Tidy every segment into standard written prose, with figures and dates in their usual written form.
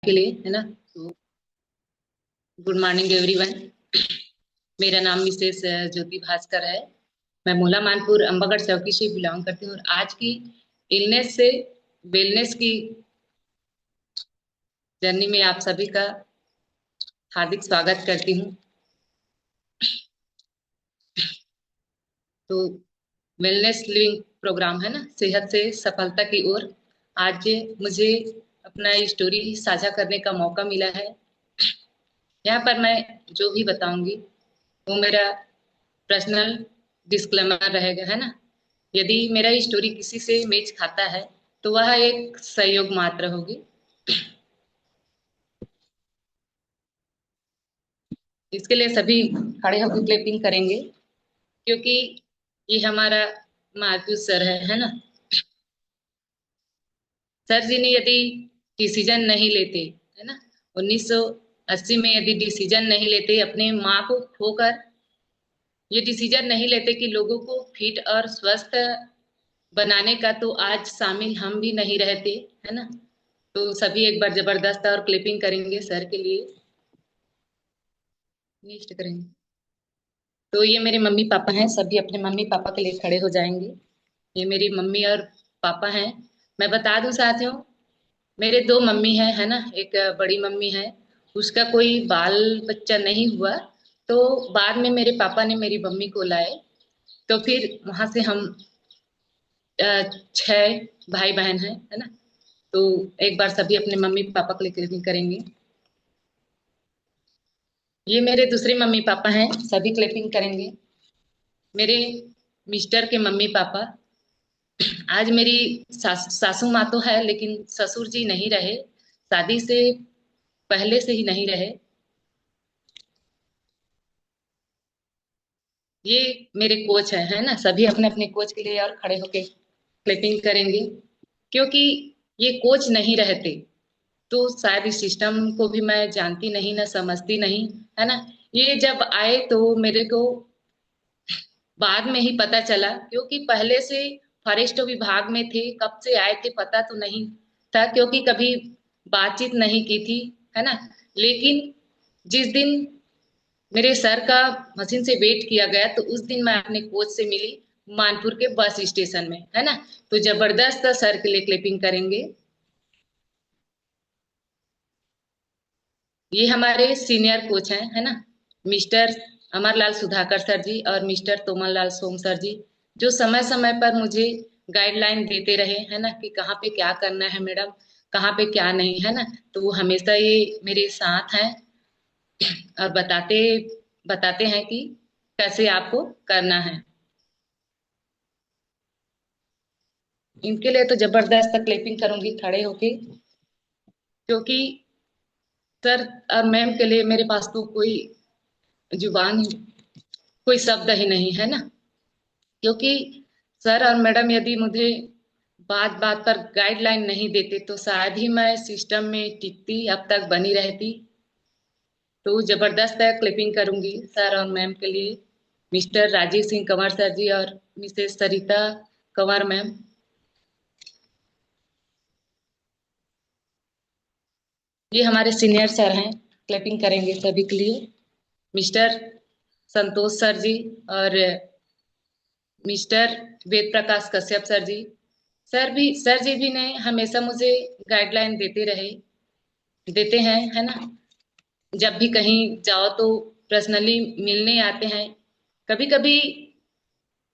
के लिए, है ना। तो गुड मॉर्निंग एवरीवन। मेरा नाम मिसेस ज्योति भास्कर है। मैं मूला मानपुर अम्बागढ़ चौकी से बिलोंग करती हूँ और आज की इलनेस से वेलनेस की जर्नी में आप सभी का हार्दिक स्वागत करती हूँ। तो वेलनेस लिविंग प्रोग्राम है ना, सेहत से सफलता की ओर। आज मुझे अपना स्टोरी साझा करने का मौका मिला है। यहाँ पर मैं जो भी बताऊंगी वो मेरा पर्सनल डिस्क्लेमर रहेगा, है ना। यदि मेरा स्टोरी किसी से मैच खाता है तो वह एक सहयोग मात्र होगी। इसके लिए सभी खड़े होकर क्लैपिंग करेंगे, क्योंकि ये हमारा माधु सर है ना। सर जी ने यदि डिसीजन नहीं लेते, है ना, 1980 में यदि डिसीजन नहीं लेते, अपने माँ को खोकर ये डिसीजन नहीं लेते कि लोगों को फिट और स्वस्थ बनाने का, तो आज शामिल हम भी नहीं रहते, है ना। तो सभी एक बार जबरदस्त और क्लिपिंग करेंगे सर के लिए। नेक्स्ट करेंगे। तो ये मेरे मम्मी पापा हैं, सभी अपने मम्मी पापा के लिए खड़े हो जाएंगे। ये मेरी मम्मी और पापा हैं। मैं बता दूं साथियों, मेरे दो मम्मी हैं, है ना। एक बड़ी मम्मी है, उसका कोई बाल बच्चा नहीं हुआ, तो बाद में मेरे पापा ने मेरी मम्मी को लाए। तो फिर वहां से हम 6 भाई बहन हैं, है ना। तो एक बार सभी अपने मम्मी पापा के लिए क्लिपिंग करेंगे। ये मेरे दूसरे मम्मी पापा हैं, सभी क्लिपिंग करेंगे। मेरे मिस्टर के मम्मी पापा। आज मेरी सासू माँ तो है, लेकिन ससुर जी नहीं रहे, शादी से पहले से ही नहीं रहे। ये मेरे कोच है ना। सभी अपने अपने कोच के लिए और खड़े होके क्लिपिंग करेंगे, क्योंकि ये कोच नहीं रहते तो शायद इस सिस्टम को भी मैं जानती नहीं, ना समझती नहीं, है ना। ये जब आए तो मेरे को बाद में ही पता चला, क्योंकि पहले से फॉरेस्ट विभाग में थे, कब से आए थे पता तो नहीं था, क्योंकि कभी बातचीत नहीं की थी, है ना। लेकिन जिस दिन मेरे सर का मशीन से वेट किया गया, तो उस दिन मैं अपने कोच से मिली मानपुर के बस स्टेशन में, है ना। तो जबरदस्त सर के लिए क्लिपिंग करेंगे। ये हमारे सीनियर कोच हैं, है ना, मिस्टर अमरलाल सुधाकर सर जी और मिस्टर तोमरलाल सोम सर जी, जो समय समय पर मुझे गाइडलाइन देते रहे, है ना, कि कहाँ पे क्या करना है मैडम, कहाँ पे क्या नहीं, है ना। तो वो हमेशा ये मेरे साथ हैं और बताते बताते हैं कि कैसे आपको करना है। इनके लिए तो जबरदस्त क्लिपिंग करूंगी खड़े होके, क्योंकि सर और मैम के लिए मेरे पास तो कोई जुबान, कोई शब्द ही नहीं है ना। क्योंकि सर और मैडम यदि मुझे बात बात पर गाइडलाइन नहीं देते, तो शायद ही मैं सिस्टम में टिकती, अब तक बनी रहती। तो जबरदस्त है क्लिपिंग करूंगी सर और मैम के लिए। मिस्टर राजीव सिंह कंवर सर जी और मिसेस सरिता कंवर मैम। ये हमारे सीनियर सर हैं, क्लिपिंग करेंगे सभी के लिए। मिस्टर संतोष सर जी और मिस्टर वेद प्रकाश कश्यप सर जी। सर जी भी ने हमेशा मुझे गाइडलाइन देते रहे, देते हैं, है ना। जब भी कहीं जाओ तो पर्सनली मिलने आते हैं। कभी कभी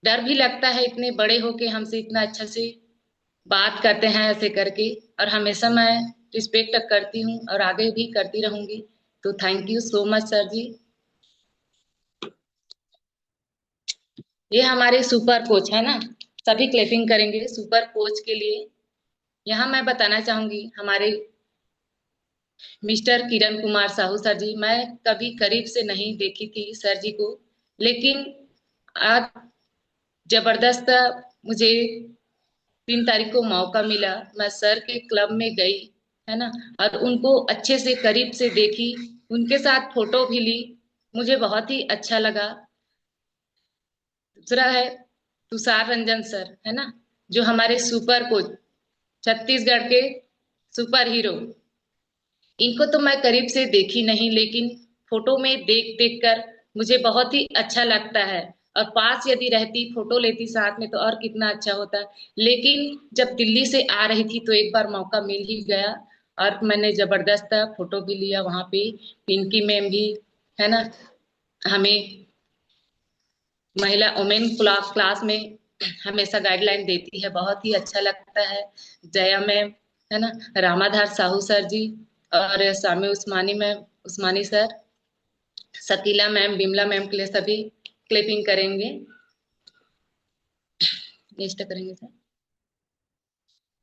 डर भी लगता है, इतने बड़े होके हमसे इतना अच्छा से बात करते हैं ऐसे करके, और हमेशा मैं रिस्पेक्ट करती हूँ और आगे भी करती रहूंगी। तो thank you so much sir ji. ये हमारे सुपर कोच है ना, सभी क्लैपिंग करेंगे सुपर कोच के लिए। यहाँ मैं बताना चाहूंगी हमारे मिस्टर किरण कुमार साहू सर जी। मैं कभी करीब से नहीं देखी थी सर जी को, लेकिन आज जबरदस्त मुझे 3 तारीख को मौका मिला, मैं सर के क्लब में गई, है ना, और उनको अच्छे से करीब से देखी, उनके साथ फोटो भी ली। मुझे बहुत ही अच्छा लगा। दूसरा है तुषार रंजन सर, है ना, जो हमारे सुपर कोच, छत्तीसगढ़ के सुपर हीरो। इनको तो मैं करीब से देखी नहीं, लेकिन फोटो में देख देख कर मुझे बहुत ही अच्छा लगता है। और पास यदि रहती, फोटो लेती साथ में, तो और कितना अच्छा होता। लेकिन जब दिल्ली से आ रही थी तो एक बार मौका मिल ही गया, और मैंने जबरदस्त फोटो भी लिया वहां पे। पिंकी मैम भी, है ना, हमें महिला वुमेन क्लास में हमेशा गाइडलाइन देती है, बहुत ही अच्छा लगता है। जया मैम, है ना, रामाधार साहू सर जी, और स्वामी उस्मानी मैम, उस्मानी सर, सकीला मैम, बिमला मैम के लिए सभी क्लिपिंग करेंगे, नेक्स्ट करेंगे सर।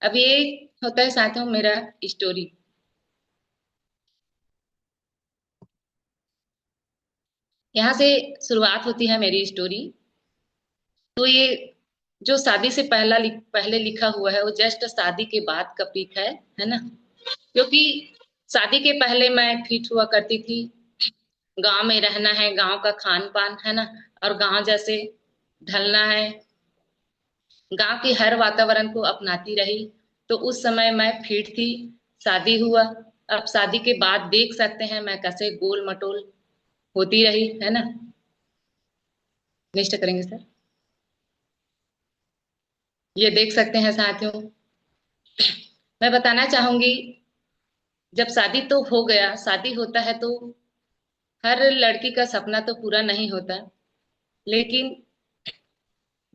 अब ये होता है साथियों मेरा स्टोरी। यहाँ से शुरुआत होती है मेरी स्टोरी। तो ये जो शादी से पहले लिखा हुआ है, वो जस्ट शादी के बाद का पिक है ना। क्योंकि शादी के पहले मैं फिट हुआ करती थी, गांव में रहना है, गांव का खान पान, है ना, और गांव जैसे ढलना है, गांव के हर वातावरण को अपनाती रही। तो उस समय मैं फिट थी, शादी हुआ। अब शादी के बाद देख सकते हैं मैं कैसे गोल मटोल होती रही, है ना। नेक्स्ट करेंगे सर। ये देख सकते हैं साथियों, मैं बताना चाहूंगी, जब शादी तो हो गया, शादी होता है तो हर लड़की का सपना तो पूरा नहीं होता। लेकिन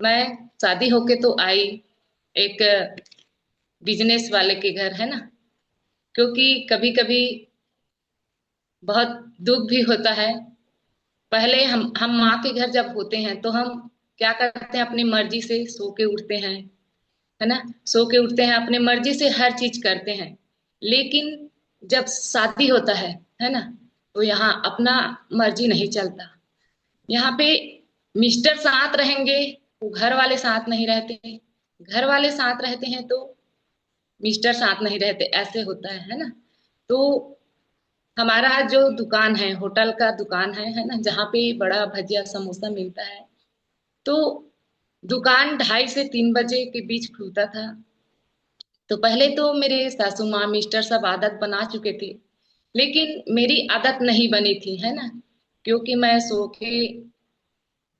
मैं शादी होके तो आई एक बिजनेस वाले के घर, है ना। क्योंकि कभी कभी बहुत दुख भी होता है। पहले हम माँ के घर जब होते हैं तो हम क्या करते हैं, अपनी मर्जी से सो के उठते हैं, है ना, सो के उठते हैं, अपनी मर्जी से हर चीज करते हैं। लेकिन जब शादी होता है ना, तो यहाँ अपना मर्जी नहीं चलता। यहाँ पे मिस्टर साथ रहेंगे, वो घर वाले साथ नहीं रहते, घर वाले साथ रहते हैं तो मिस्टर साथ नहीं रहते, ऐसे होता है ना। तो हमारा जो दुकान है, होटल का दुकान है ना, जहाँ पे बड़ा भजिया समोसा मिलता है। तो दुकान 2:30 से 3 बजे के बीच खुलता था। तो पहले तो मेरे सासू माँ मिस्टर सब आदत बना चुके थे, लेकिन मेरी आदत नहीं बनी थी, है ना। क्योंकि मैं सो के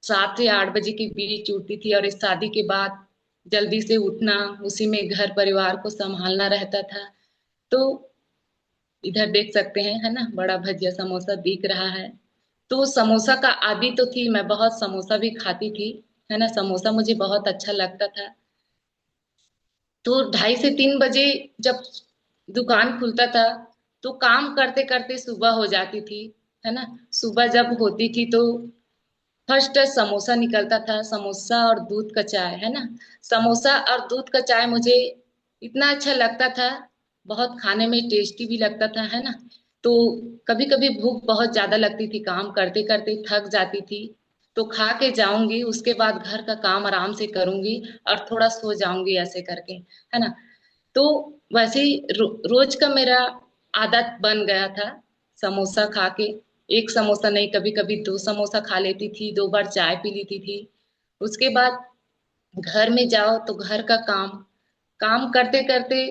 7 से 8 बजे के बीच उठती थी, और इस शादी के बाद जल्दी से उठना, उसी में घर परिवार को संभालना रहता था। तो इधर देख सकते हैं, है ना, बड़ा भजिया समोसा दिख रहा है। तो समोसा का आदी तो थी, मैं बहुत समोसा भी खाती थी, है ना, समोसा मुझे बहुत अच्छा लगता था। तो 2:30 से 3 बजे जब दुकान खुलता था, तो काम करते करते सुबह हो जाती थी, है ना। सुबह जब होती थी तो फर्स्ट समोसा निकलता था, समोसा और दूध का चाय, है ना। समोसा और दूध का चाय मुझे इतना अच्छा लगता था, बहुत खाने में टेस्टी भी लगता था, है ना। तो कभी कभी भूख बहुत ज्यादा लगती थी, काम करते करते थक जाती थी, तो खा के जाऊंगी, उसके बाद घर का काम आराम से करूंगी और थोड़ा सो जाऊंगी, ऐसे करके, है ना। तो वैसे ही रोज का मेरा आदत बन गया था, समोसा खा के। एक समोसा नहीं, कभी कभी 2 समोसा खा लेती थी, 2 बार चाय पी लेती थी। उसके बाद घर में जाओ तो घर का काम, काम करते करते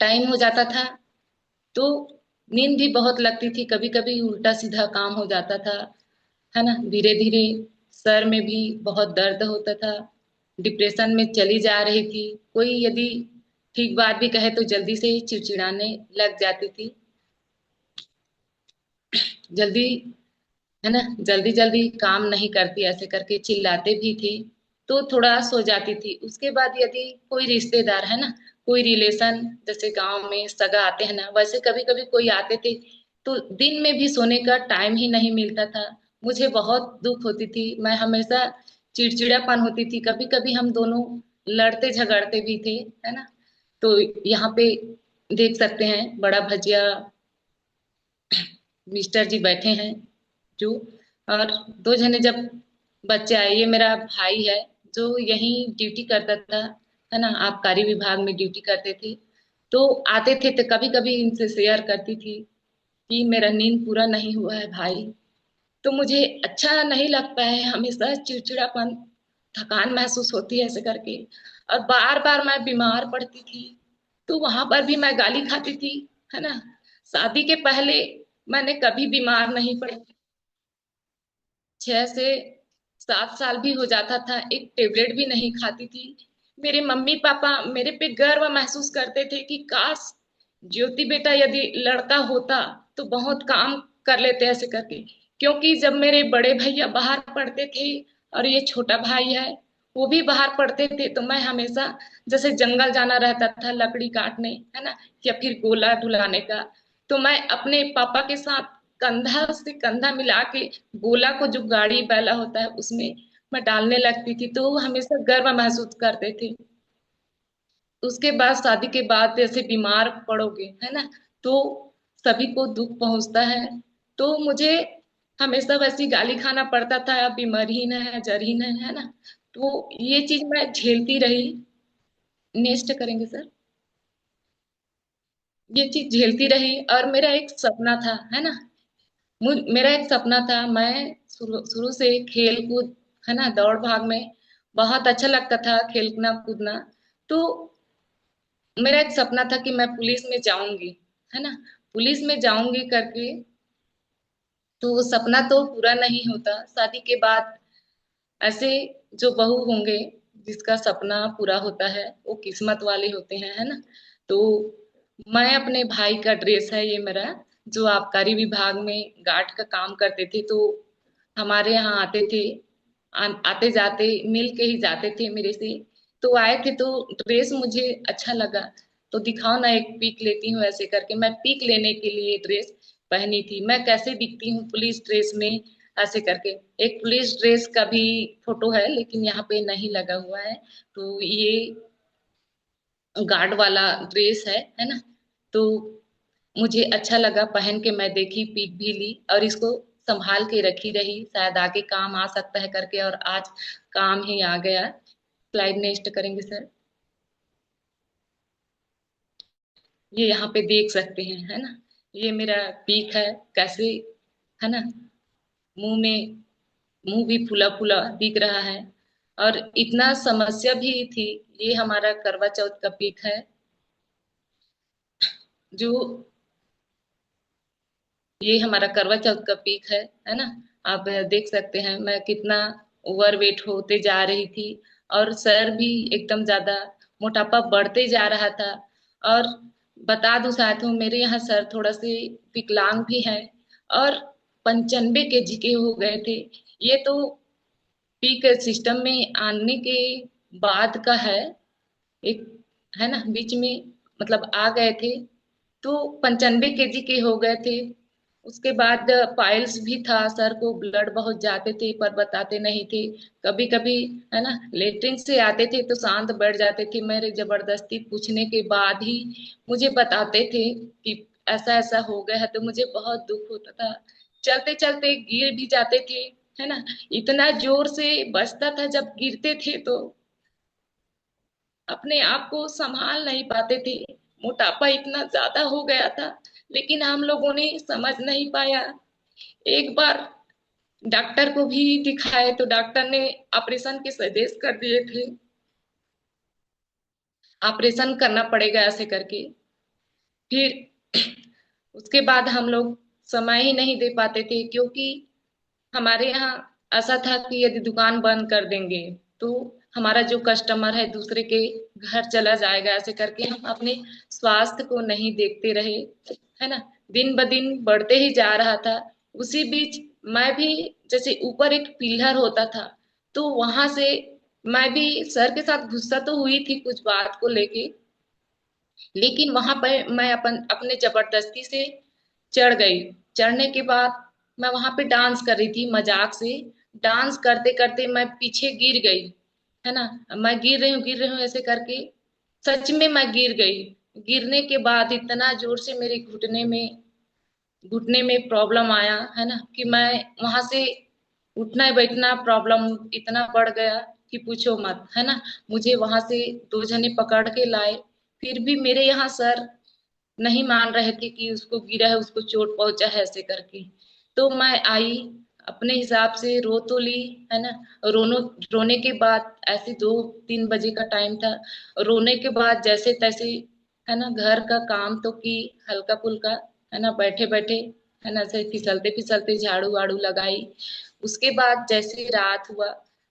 टाइम हो जाता था। तो नींद भी बहुत लगती थी, कभी कभी उल्टा सीधा काम हो जाता था, है ना। धीरे धीरे सर में भी बहुत दर्द होता था, डिप्रेशन में चली जा रही थी। कोई यदि ठीक बात भी कहे तो जल्दी से ही चिड़चिड़ाने लग जाती थी, जल्दी, है ना, जल्दी जल्दी काम नहीं करती, ऐसे करके चिल्लाते भी थे। तो थोड़ा सो जाती थी। उसके बाद यदि कोई रिश्तेदार, है ना, कोई रिलेशन, जैसे गांव में सगा आते हैं ना, वैसे कभी कभी कोई आते थे, तो दिन में भी सोने का टाइम ही नहीं मिलता था। मुझे बहुत दुख होती थी, मैं हमेशा चिड़चिड़ापन होती थी, कभी कभी हम दोनों लड़ते झगड़ते भी थे, है ना। तो यहाँ पे देख सकते हैं बड़ा भजिया मिस्टर जी बैठे हैं जो, और 2 जने जब बच्चे आए, ये मेरा भाई है जो यहीं ड्यूटी करता था, है ना, आबकारी विभाग में ड्यूटी करते थे। तो आते थे तो कभी कभी इनसे शेयर करती थी कि मेरा नींद पूरा नहीं हुआ है भाई। तो मुझे अच्छा नहीं लगता है, हमेशा चिड़चिड़ापन, थकान महसूस होती है ऐसे करके। और बार बार मैं बीमार पड़ती थी, तो वहां पर भी मैं गाली खाती थी, है ना। शादी के पहले मैंने कभी बीमार नहीं पड़ा। 6 से 7 साल भी हो जाता था, एक टेबलेट भी नहीं खाती थी। मेरे मम्मी पापा मेरे पे गर्व महसूस करते थे कि काश ज्योति बेटा यदि लड़का होता तो बहुत काम कर लेते ऐसे करके। क्योंकि जब मेरे बड़े भैया बाहर पढ़ते थे और ये छोटा भाई है वो भी बाहर पढ़ते थे, तो मैं हमेशा जैसे जंगल जाना रहता था लकड़ी काटने, है ना, या फिर गोला ढुलाने का, तो मैं अपने पापा के साथ कंधा से कंधा मिला के गोला को, जो गाड़ी बैला होता है, उसमें मैं डालने लगती थी, तो वो हमेशा गर्व महसूस करते थे। उसके बाद शादी के बाद जैसे बीमार पड़ोगे, है ना, तो सभी को दुख पहुंचता है। तो मुझे हमेशा वैसी गाली खाना पड़ता था, अब बीमारहीन है जरहीन है ना। तो ये चीज मैं झेलती रही। नेक्स्ट करेंगे सर। ये चीज झेलती रही और मेरा एक सपना था, है ना, मेरा एक सपना था। मैं शुरू शुरू से खेल कूद, है ना, दौड़ भाग में बहुत अच्छा लगता था खेलना कूदना। तो मेरा एक सपना था कि मैं पुलिस में जाऊंगी, है ना, पुलिस में जाऊंगी करके। तो वो सपना तो पूरा नहीं होता शादी के बाद। ऐसे जो बहू होंगे जिसका सपना पूरा होता है वो किस्मत वाले होते हैं, है ना। तो मैं अपने भाई का ड्रेस है ये मेरा, जो आबकारी विभाग में गार्ड का काम करते थे, तो हमारे यहाँ आते थे, आते जाते मिल के ही जाते थे मेरे से। तो आए थे तो ड्रेस मुझे अच्छा लगा, तो दिखाओ ना एक पिक लेती हूँ ऐसे करके। मैं पिक लेने के लिए ड्रेस पहनी थी, मैं कैसे दिखती हूँ पुलिस ड्रेस में, ऐसे करके। एक पुलिस ड्रेस का भी फोटो है लेकिन यहाँ पे नहीं लगा हुआ है। तो ये गार्ड वाला ड्रेस है ना। तो मुझे अच्छा लगा पहन के, मैं देखी पिक भी ली और इसको संभाल के रखी रही, शायद आगे काम आ सकता है करके, और आज काम ही आ गया। स्लाइड नेक्स्ट करेंगे सर। ये यहाँ पे देख सकते हैं, है ना, ये मेरा पीक है कैसे, है ना, मुंह में, मुंह भी फूला फूला दिख रहा है। और इतना समस्या भी थी। ये हमारा करवा चौथ का पीक है, जो ये हमारा करवा चौथ का पीक है ना। आप देख सकते हैं मैं कितना ओवर वेट होते जा रही थी, और सर भी एकदम ज्यादा, मोटापा बढ़ते जा रहा था। और बता दूं साथियों, मेरे यहाँ सर थोड़ा से विकलांग भी है, और 95 kg के हो गए थे। ये तो पीक सिस्टम में आने के बाद का है एक, है ना, बीच में मतलब आ गए थे तो 95 kg के हो गए थे। उसके बाद पाइल्स भी था, सर को ब्लड बहुत जाते थे पर बताते नहीं थे। कभी कभी, है ना, लेटरिन से आते थे तो शांत बैठ जाते थे, मेरे जबरदस्ती पूछने के बाद ही मुझे बताते थे कि ऐसा ऐसा हो गया है, तो मुझे बहुत दुख होता था। चलते चलते गिर भी जाते थे, है ना, इतना जोर से बचता था जब गिरते थे तो अपने आप को संभाल नहीं पाते थे। मोटापा इतना ज्यादा हो गया था, लेकिन हम लोगों ने समझ नहीं पाया। एक बार डॉक्टर को भी दिखाए तो डॉक्टर ने ऑपरेशन के सजेस्ट कर दिए थे, ऑपरेशन करना पड़ेगा ऐसे करके। फिर उसके बाद हम लोग समय ही नहीं दे पाते थे, क्योंकि हमारे यहाँ ऐसा था कि यदि दुकान बंद कर देंगे तो हमारा जो कस्टमर है दूसरे के घर चला जाएगा, ऐसे करके हम अपने स्वास्थ्य को नहीं देखते रहे, है ना। दिन ब दिन बढ़ते ही जा रहा था। उसी बीच मैं भी, जैसे ऊपर एक पिलर होता था, तो वहां से मैं भी सर के साथ गुस्सा तो हुई थी कुछ बात को लेके, लेकिन वहां पर मैं अपने जबरदस्ती से चढ़ गई। चढ़ने के बाद मैं वहां पे डांस कर रही थी मजाक से, डांस करते करते मैं पीछे गिर गई, है ना। मैं गिर रही हूँ ऐसे करके, सच में मैं गिर गई। गिरने के बाद इतना जोर से मेरे घुटने में प्रॉब्लम आया, है ना, कि मैं वहां से उठना बैठना प्रॉब्लम इतना बढ़ गया कि पूछो मत, है ना। मुझे वहां से 2 जने पकड़ के लाए, फिर भी मेरे यहाँ सर नहीं मान रहे थे कि उसको गिरा है, उसको चोट पहुंचा है ऐसे करके। तो मैं आई, अपने हिसाब से रो तो ली, है ना। रोनो रोने के बाद ऐसे 2-3 बजे का टाइम था, रोने के बाद जैसे तैसे है ना, घर का काम तो की हल्का फुल्का, है ना, बैठे बैठे, है ना, ऐसे फिसलते फिसलते झाड़ू वाड़ू लगाई। उसके बाद जैसे रात हुआ,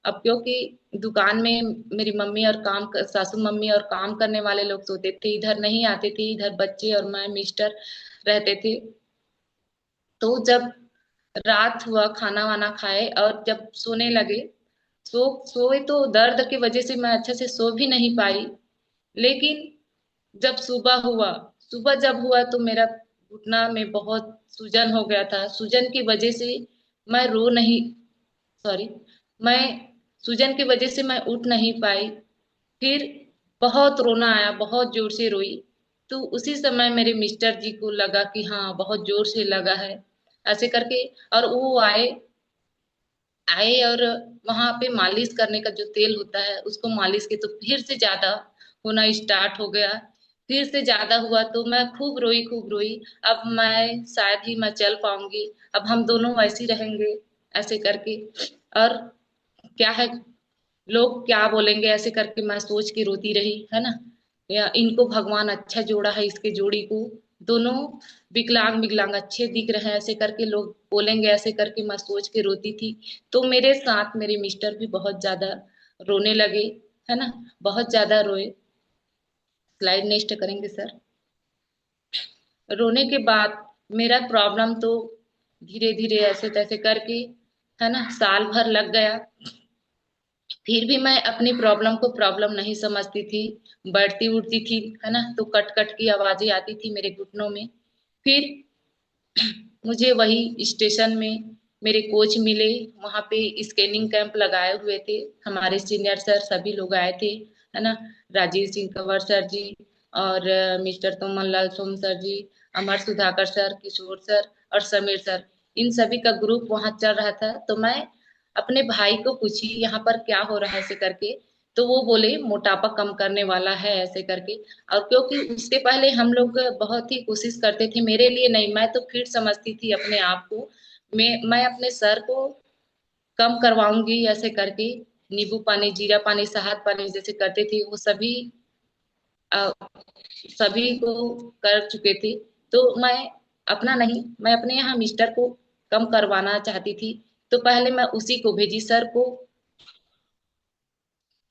अब क्योंकि दुकान में मेरी मम्मी और सासू मम्मी और काम करने वाले लोग सोते थे, इधर नहीं आते थे, इधर बच्चे और मैं मिस्टर रहते थे। तो जब रात हुआ, खाना वाना खाए और जब सोने लगे, सोए तो दर्द की वजह से मैं अच्छे से सो भी नहीं पाई। लेकिन जब सुबह हुआ, सुबह जब हुआ तो मेरा घुटना में बहुत सूजन हो गया था। सूजन की वजह से मैं रो नहीं, सॉरी, मैं सूजन की वजह से मैं उठ नहीं पाई। फिर बहुत रोना आया, बहुत जोर से रोई। तो उसी समय मेरे मिस्टर जी को लगा कि हाँ बहुत जोर से लगा है, ऐसे करके। और वो आए आए और वहां पे मालिश करने का जो तेल होता है उसको मालिश के, तो फिर से ज्यादा होना स्टार्ट हो गया। फिर से ज्यादा हुआ तो मैं खूब रोई, खूब रोई। अब मैं शायद ही मैं चल पाऊंगी, अब हम दोनों ऐसे ही रहेंगे, ऐसे करके। और क्या है, लोग क्या बोलेंगे, ऐसे करके मैं सोच के रोती रही, है ना। या इनको भगवान अच्छा जोड़ा है, इसके जोड़ी को, दोनों विकलांग विकलांग अच्छे दिख रहे हैं, ऐसे करके लोग बोलेंगे, ऐसे करके मैं सोच के रोती थी। तो मेरे साथ मेरे मिस्टर भी बहुत ज्यादा रोने लगे, है ना, बहुत ज्यादा रोए। स्लाइड नेक्स्ट करेंगे सर। रोने के बाद मेरा प्रॉब्लम तो धीरे धीरे ऐसे तैसे करके, है ना, साल भर लग गया। फिर भी मैं अपनी प्रॉब्लम को प्रॉब्लम नहीं समझती थी, बढ़ती उठती थी, है ना, तो कट कट की आवाजें आती थी मेरे घुटनों में। फिर मुझे वही स्टेशन में मेरे कोच मिले, वहां पे स्कैनिंग कैंप लगाए हुए थे, हमारे सीनियर सर सभी लोग आए थे, है ना, राजीव सिंह कंवर सर जी और मिस्टर तोमन लाल सोम सर जी, अमर सुधाकर सर, किशोर सर और समीर सर, इन सभी का ग्रुप वहां चल रहा था। तो मैं अपने भाई को पूछी यहाँ पर क्या हो रहा है ऐसे करके। तो वो बोले मोटापा कम करने वाला है, ऐसे करके। और क्योंकि उसके पहले हम लोग बहुत ही कोशिश करते थे, मेरे लिए नहीं, मैं तो फिट समझती थी अपने आप को, मैं अपने सर को कम करवाऊंगी ऐसे करके। नींबू पानी, जीरा पानी, शहद पानी जैसे करते थे, वो सभी अ, सभी को कर चुके थे। तो मैं अपना नहीं, मैं अपने यहाँ मिस्टर को कम करवाना चाहती थी। तो पहले मैं उसी को भेजी सर को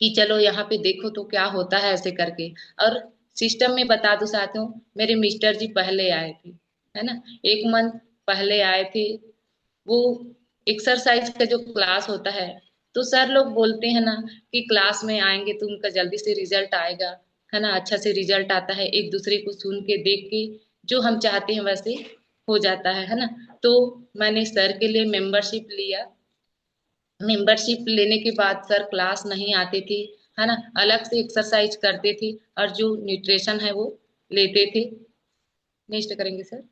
कि चलो यहाँ पे देखो तो क्या होता है, ऐसे करके। और सिस्टम में बता दूं साथियों, मेरे मिस्टर जी पहले आए थे, है ना, 1 मंथ पहले आए थे। वो एक्सरसाइज का जो क्लास होता है, तो सर लोग बोलते हैं ना कि क्लास में आएंगे तो उनका जल्दी से रिजल्ट आएगा, है ना, अच्छा से रिजल्ट आता है, एक दूसरे को सुन के देख के जो हम चाहते हैं वैसे हो जाता है ना। तो मैंने सर के लिए मेंबरशिप लिया। मेंबरशिप लेने के बाद सर क्लास नहीं आते थे, है ना, अलग से एक्सरसाइज करते थे और जो न्यूट्रिशन है वो लेते थे। नेक्स्ट करेंगे सर।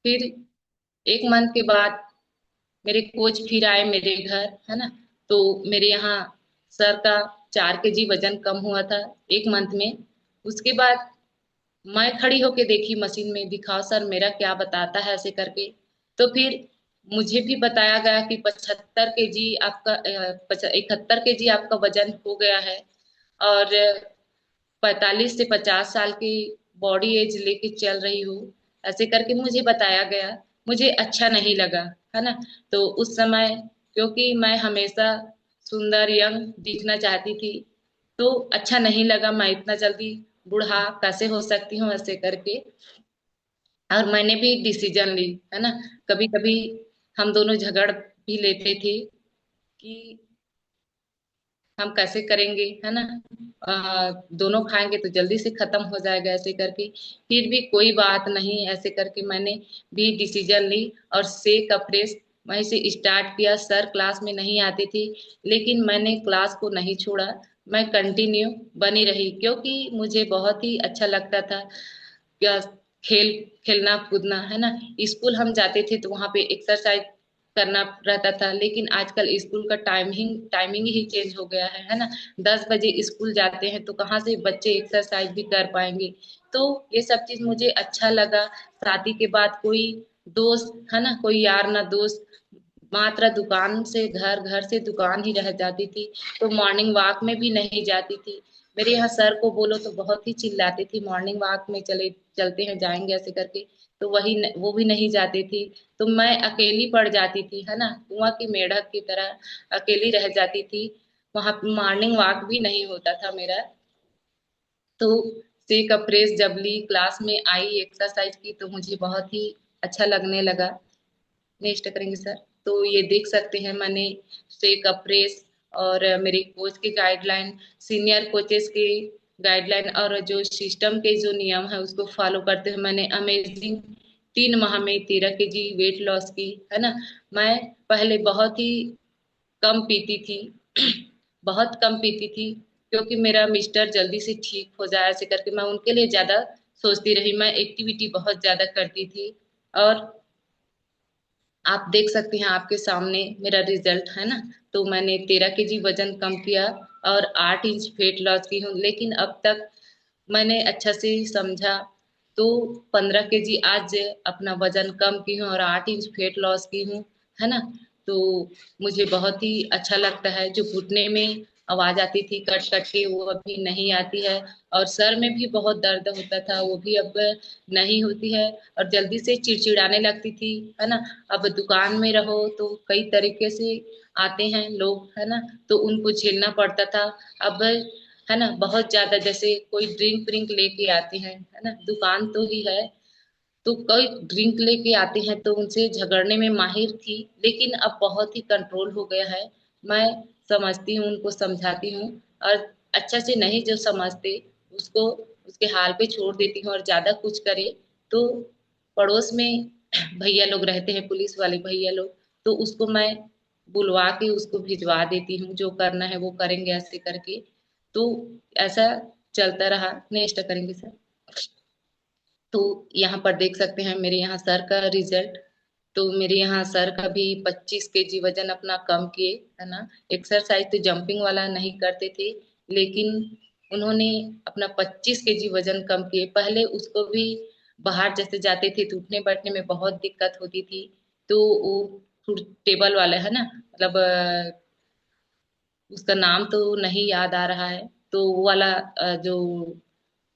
फिर 1 मंथ के बाद मेरे कोच फिर आए मेरे घर, है ना। तो मेरे यहाँ सर का 4 kg वजन कम हुआ था 1 मंथ में। उसके बाद मैं खड़ी होके देखी मशीन में, दिखाओ सर मेरा क्या बताता है, ऐसे करके। तो फिर मुझे भी बताया गया कि 75 kg आपका 71 kg आपका वजन हो गया है, और 45 से 50 साल की बॉडी एज लेके चल रही हूँ, ऐसे करके मुझे बताया गया। मुझे अच्छा नहीं लगा, है ना। तो उस समय क्योंकि मैं हमेशा सुंदर यंग दिखना चाहती थी, तो अच्छा नहीं लगा, मैं इतना जल्दी बूढ़ा कैसे हो सकती हूँ, ऐसे करके। और मैंने भी डिसीजन ली, है ना। कभी कभी हम दोनों झगड़ भी लेते थे कि हम कैसे करेंगे, है ना, दोनों खाएंगे तो जल्दी से खत्म हो जाएगा, ऐसे करके। फिर भी कोई बात नहीं, ऐसे करके मैंने भी डिसीजन ली और शेक अफ्रेश वहीं से स्टार्ट किया। सर क्लास में नहीं आते थे, लेकिन मैंने क्लास को नहीं छोड़ा, मैं कंटिन्यू बनी रही, क्योंकि मुझे बहुत ही अच्छा लगता था क्या, खेल खेलना कूदना, है ना। स्कूल हम जाते थे तो वहां पे एक्सरसाइज करना रहता था, लेकिन आजकल स्कूल का टाइमिंग ही चेंज हो गया है ना। 10 बजे स्कूल जाते हैं तो कहाँ से बच्चे एक्सरसाइज भी कर पाएंगे। तो ये सब चीज मुझे अच्छा लगा। शादी के बाद कोई दोस्त, है ना, कोई यार ना दोस्त, मात्र दुकान से घर, घर से दुकान ही रह जाती थी। तो मॉर्निंग वॉक में भी नहीं जाती थी। मेरे यहाँ सर को बोलो तो बहुत ही चिल्लाती थी, मॉर्निंग वॉक में चलते हैं जाएंगे ऐसे करके, तो वो भी नहीं जाती थी। तो मैं अकेली पड़ जाती थी, है ना, कुआं की मेढक की तरह अकेली रह जाती थी। वहां मॉर्निंग वॉक भी नहीं होता था मेरा। तो से कपरेस जब ली, क्लास में आई, एक्सरसाइज की, तो मुझे बहुत ही अच्छा लगने लगा। नेक्स्ट करेंगे सर। तो ये देख सकते हैं मैंने से कपरेस और मेरे कोच के गाइडलाइन, सीनियर कोचेस के गाइडलाइन और जो सिस्टम के जो नियम है उसको फॉलो करते हुए मैंने अमेजिंग 3 माह में 13 kg वेट लॉस की, है ना। मैं पहले बहुत ही कम पीती थी, बहुत कम पीती थी, क्योंकि मेरा मिस्टर जल्दी से ठीक हो जाए ऐसे करके मैं उनके लिए ज्यादा सोचती रही। मैं एक्टिविटी बहुत ज्यादा करती थी। और आप देख सकते हैं आपके सामने मेरा रिजल्ट, है ना। तो मैंने 13 kg वजन कम किया और 8 इंच वेट लॉस की हूँ। लेकिन अब तक मैंने अच्छा से समझा तो 15 kg आज अपना वजन कम की हूँ और 8 इंच वेट लॉस की हूँ, है ना। तो मुझे बहुत ही अच्छा लगता है। जो घुटने में आवाज आती थी कट कट के, वो अभी नहीं आती है। और सर में भी बहुत दर्द होता था, वो भी अब नहीं होती है। और जल्दी से चिड़चिड़ाने लगती थी, है ना। अब दुकान में रहो तो कई तरीके से आते हैं लोग, है ना, तो उनको झेलना पड़ता था। अब, है ना, बहुत ज्यादा जैसे कोई ड्रिंक व्रिंक लेके आते हैं, है ना, दुकान तो ही है, तो कोई ड्रिंक लेके आते हैं तो उनसे झगड़ने में माहिर थी, लेकिन अब बहुत ही कंट्रोल हो गया है। मैं समझती हूँ, उनको समझाती हूँ। और अच्छा से नहीं जो समझते उसको उसके हाल पे छोड़ देती हूँ। और ज्यादा कुछ करे तो पड़ोस में भैया लोग रहते हैं, पुलिस वाले भैया लोग, तो उसको मैं बुलवा के उसको भिजवा देती हूँ, जो करना है वो करेंगे ऐसे करके। तो ऐसा चलता रहा। नेक्स्ट करेंगे सर। तो यहाँ पर देख सकते हैं मेरे यहाँ सर का रिजल्ट। तो मेरे यहाँ सर का भी 25 kg वजन अपना कम किए, है ना। एक्सरसाइज तो जंपिंग वाला नहीं करते थे, लेकिन उन्होंने अपना 25 kg वजन कम किए। पहले उसको भी बाहर जैसे जाते थे तो उठने बैठने में बहुत दिक्कत होती थी। तो वो टेबल वाला, है ना, मतलब उसका नाम तो नहीं याद आ रहा है। तो वो वाला जो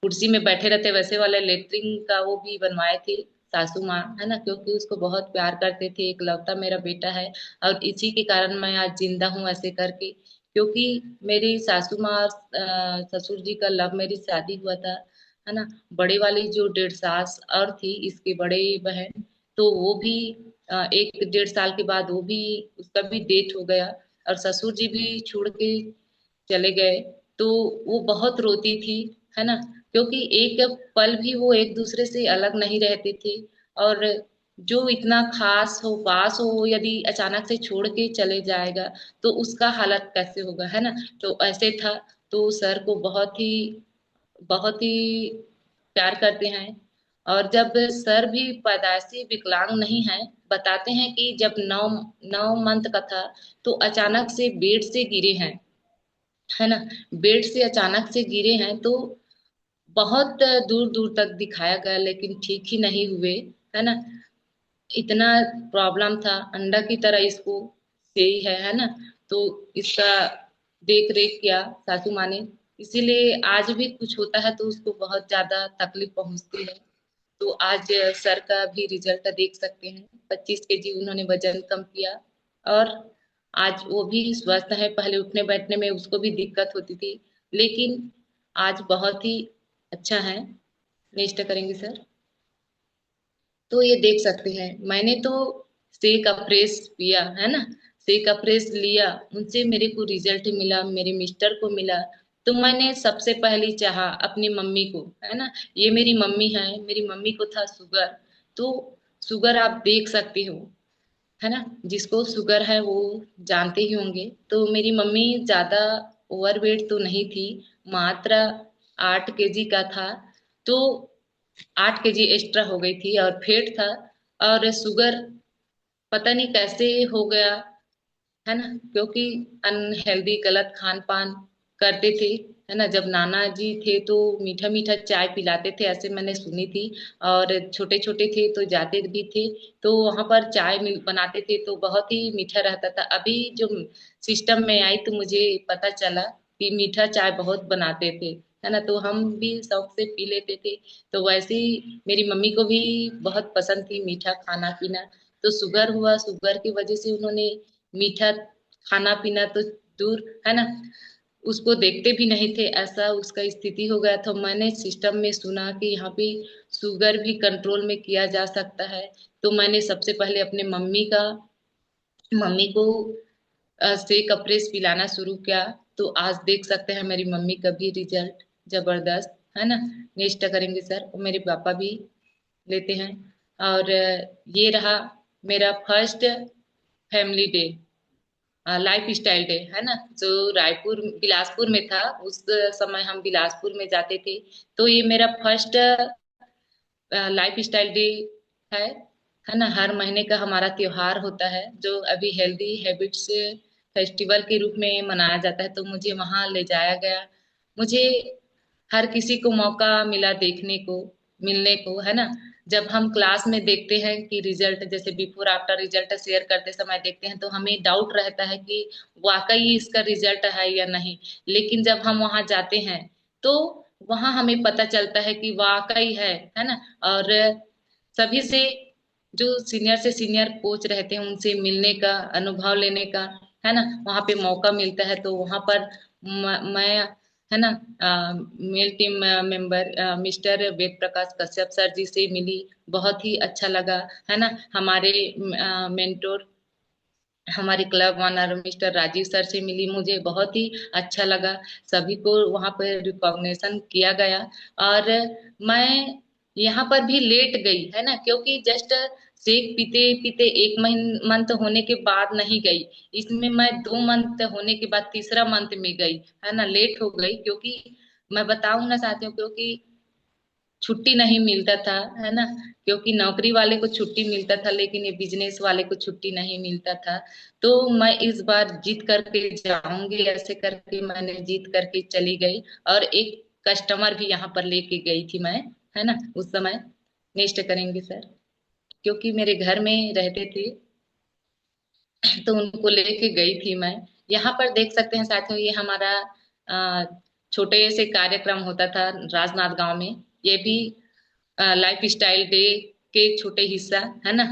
कुर्सी में बैठे रहते वैसे वाले लेटरिंग का वो भी बनवाए थे सासू माँ, है ना, क्योंकि उसको बहुत प्यार करते थे, इकलौता मेरा बेटा है। और इसी के कारण मैं आज जिंदा हूँ ऐसे करके, क्योंकि मेरी सासू माँ और ससुर जी का लव मैरिज शादी हुआ था, है ना। बड़े वाली जो डेढ़ सास और थी इसके बड़े बहन, तो वो भी 1 डेढ़ साल के बाद वो भी, उसका भी डेथ हो गया। और ससुर जी भी छोड़ के चले गए। तो वो बहुत रोती थी, है ना, क्योंकि एक पल भी वो एक दूसरे से अलग नहीं रहते थे। और जो इतना खास हो, पास हो, यदि अचानक से छोड़ के चले जाएगा तो उसका हालत कैसे होगा, है ना। तो ऐसे था। तो सर को बहुत ही प्यार करते हैं। और जब सर भी पैदाइशी विकलांग नहीं है, बताते हैं कि जब 9 9 मंथ का था तो अचानक से बेड से गिरे हैं, है ना। बेड से अचानक से गिरे हैं तो बहुत दूर दूर तक दिखाया गया, लेकिन ठीक ही नहीं हुए, है ना। इतना प्रॉब्लम था, अंडा की तरह इसको से ही है ना। तो इसका देख रेख किया सासू माँ ने। इसीलिए आज भी कुछ होता है तो उसको बहुत ज्यादा तकलीफ पहुंचती है। तो आज सर का भी रिजल्ट देख सकते हैं, 25 kg उन्होंने वजन कम किया। और आज वो भी स्वस्थ है। पहले उठने बैठने में उसको भी दिक्कत होती थी, लेकिन आज बहुत ही अच्छा है। नेक्स्ट करेंगे सर। तो ये देख सकते हैं मैंने तो से का प्रेस पिया, है ना, से का प्रेस लिया, उनसे मेरे को रिजल्ट मिला, मेरे मिस्टर को मिला। तो मैंने सबसे पहली चाहा अपनी मम्मी को, है ना। ये मेरी मम्मी है, मेरी मम्मी को था शुगर। तो शुगर आप देख सकते हो, है ना, जिसको शुगर है वो जानते ही होंगे। तो मेरी मम्मी ज्यादा ओवरवेट तो नहीं थी, मात्र 8 kg का था। तो 8 kg एक्स्ट्रा हो गई थी और फेट था। और शुगर पता नहीं कैसे हो गया, है ना, क्योंकि अनहेल्दी गलत खान पान करते थे, है ना। जब नाना जी थे तो मीठा मीठा चाय पिलाते थे, ऐसे मैंने सुनी थी। और छोटे छोटे थे तो जाते भी थे, तो वहां पर चाय बनाते थे तो बहुत ही मीठा रहता था। अभी जो सिस्टम में आई तो मुझे पता चला कि मीठा चाय बहुत बनाते थे, है ना, तो हम भी शौक से पी लेते थे। तो वैसे ही मेरी मम्मी को भी बहुत पसंद थी मीठा खाना पीना। तो शुगर हुआ, शुगर की वजह से उन्होंने मीठा खाना पीना तो दूर, है ना, उसको देखते भी नहीं थे, ऐसा उसका स्थिति हो गया था। मैंने सिस्टम में सुना कि यहाँ पे शुगर भी कंट्रोल में किया जा सकता है। तो मैंने सबसे पहले अपने मम्मी को से कपरेस पिलाना शुरू किया। तो आज देख सकते हैं मेरी मम्मी का भी रिजल्ट जबरदस्त, है ना। नेक्स्ट करेंगे सर, और मेरे पापा भी लेते हैं। और ये रहा मेरा first family day, life style day, है ना, जो रायपुर बिलासपुर में था। उस समय हम बिलासपुर में जाते थे। तो ये मेरा फर्स्ट लाइफ स्टाइल डे है है ना। हर महीने का हमारा त्योहार होता है जो अभी हेल्दी हैबिट्स फेस्टिवल के रूप में मनाया जाता है। तो मुझे वहां ले जाया गया। मुझे हर किसी को मौका मिला देखने को, मिलने को, है ना। जब हम क्लास में देखते हैं कि रिजल्ट, जैसे बिफोर आफ्टर रिजल्ट शेयर करते समय देखते हैं, तो हमें डाउट रहता है कि वाकई इसका रिजल्ट है या नहीं। लेकिन जब हम वहां जाते हैं तो वहां हमें पता चलता है कि वाकई है ना। और सभी से, जो सीनियर से सीनियर कोच रहते हैं, उनसे मिलने का, अनुभव लेने का, है ना, वहां पे मौका मिलता है। तो वहां पर मैं, है ना, mail team member mister Ved Prakash Kashyap sir जी से मिली। बहुत ही अच्छा लगा, है ना। हमारे मेंटोर, हमारे club owner mister Rajeev sir से मिली, मुझे बहुत ही अच्छा लगा। सभी को वहां पर रिकॉग्निशन किया गया। और मैं यहाँ पर भी लेट गई, है ना, क्योंकि जस्ट शेक पीते पीते एक मंथ होने के बाद नहीं गई। इसमें मैं 2 मंथ होने के बाद तीसरा मंथ में गई, है ना, लेट हो गई। क्योंकि मैं बताऊं ना साथियों, क्योंकि छुट्टी नहीं मिलता था, है ना। क्योंकि नौकरी वाले को छुट्टी मिलता था, लेकिन ये बिजनेस वाले को छुट्टी नहीं मिलता था। तो मैं इस बार जीत करके जाऊंगी, ऐसे करके मैंने जीत करके चली गई। और एक कस्टमर भी यहाँ पर लेके गई थी मैं, है ना, उस समय। नेक्स्ट करेंगे सर। क्योंकि मेरे घर में रहते थे तो उनको लेके गई थी मैं। यहाँ पर देख सकते हैं साथियों, ये हमारा अ, छोटे से कार्यक्रम होता था राजनांद गांव में। ये भी लाइफ स्टाइल डे के छोटे हिस्सा, है ना,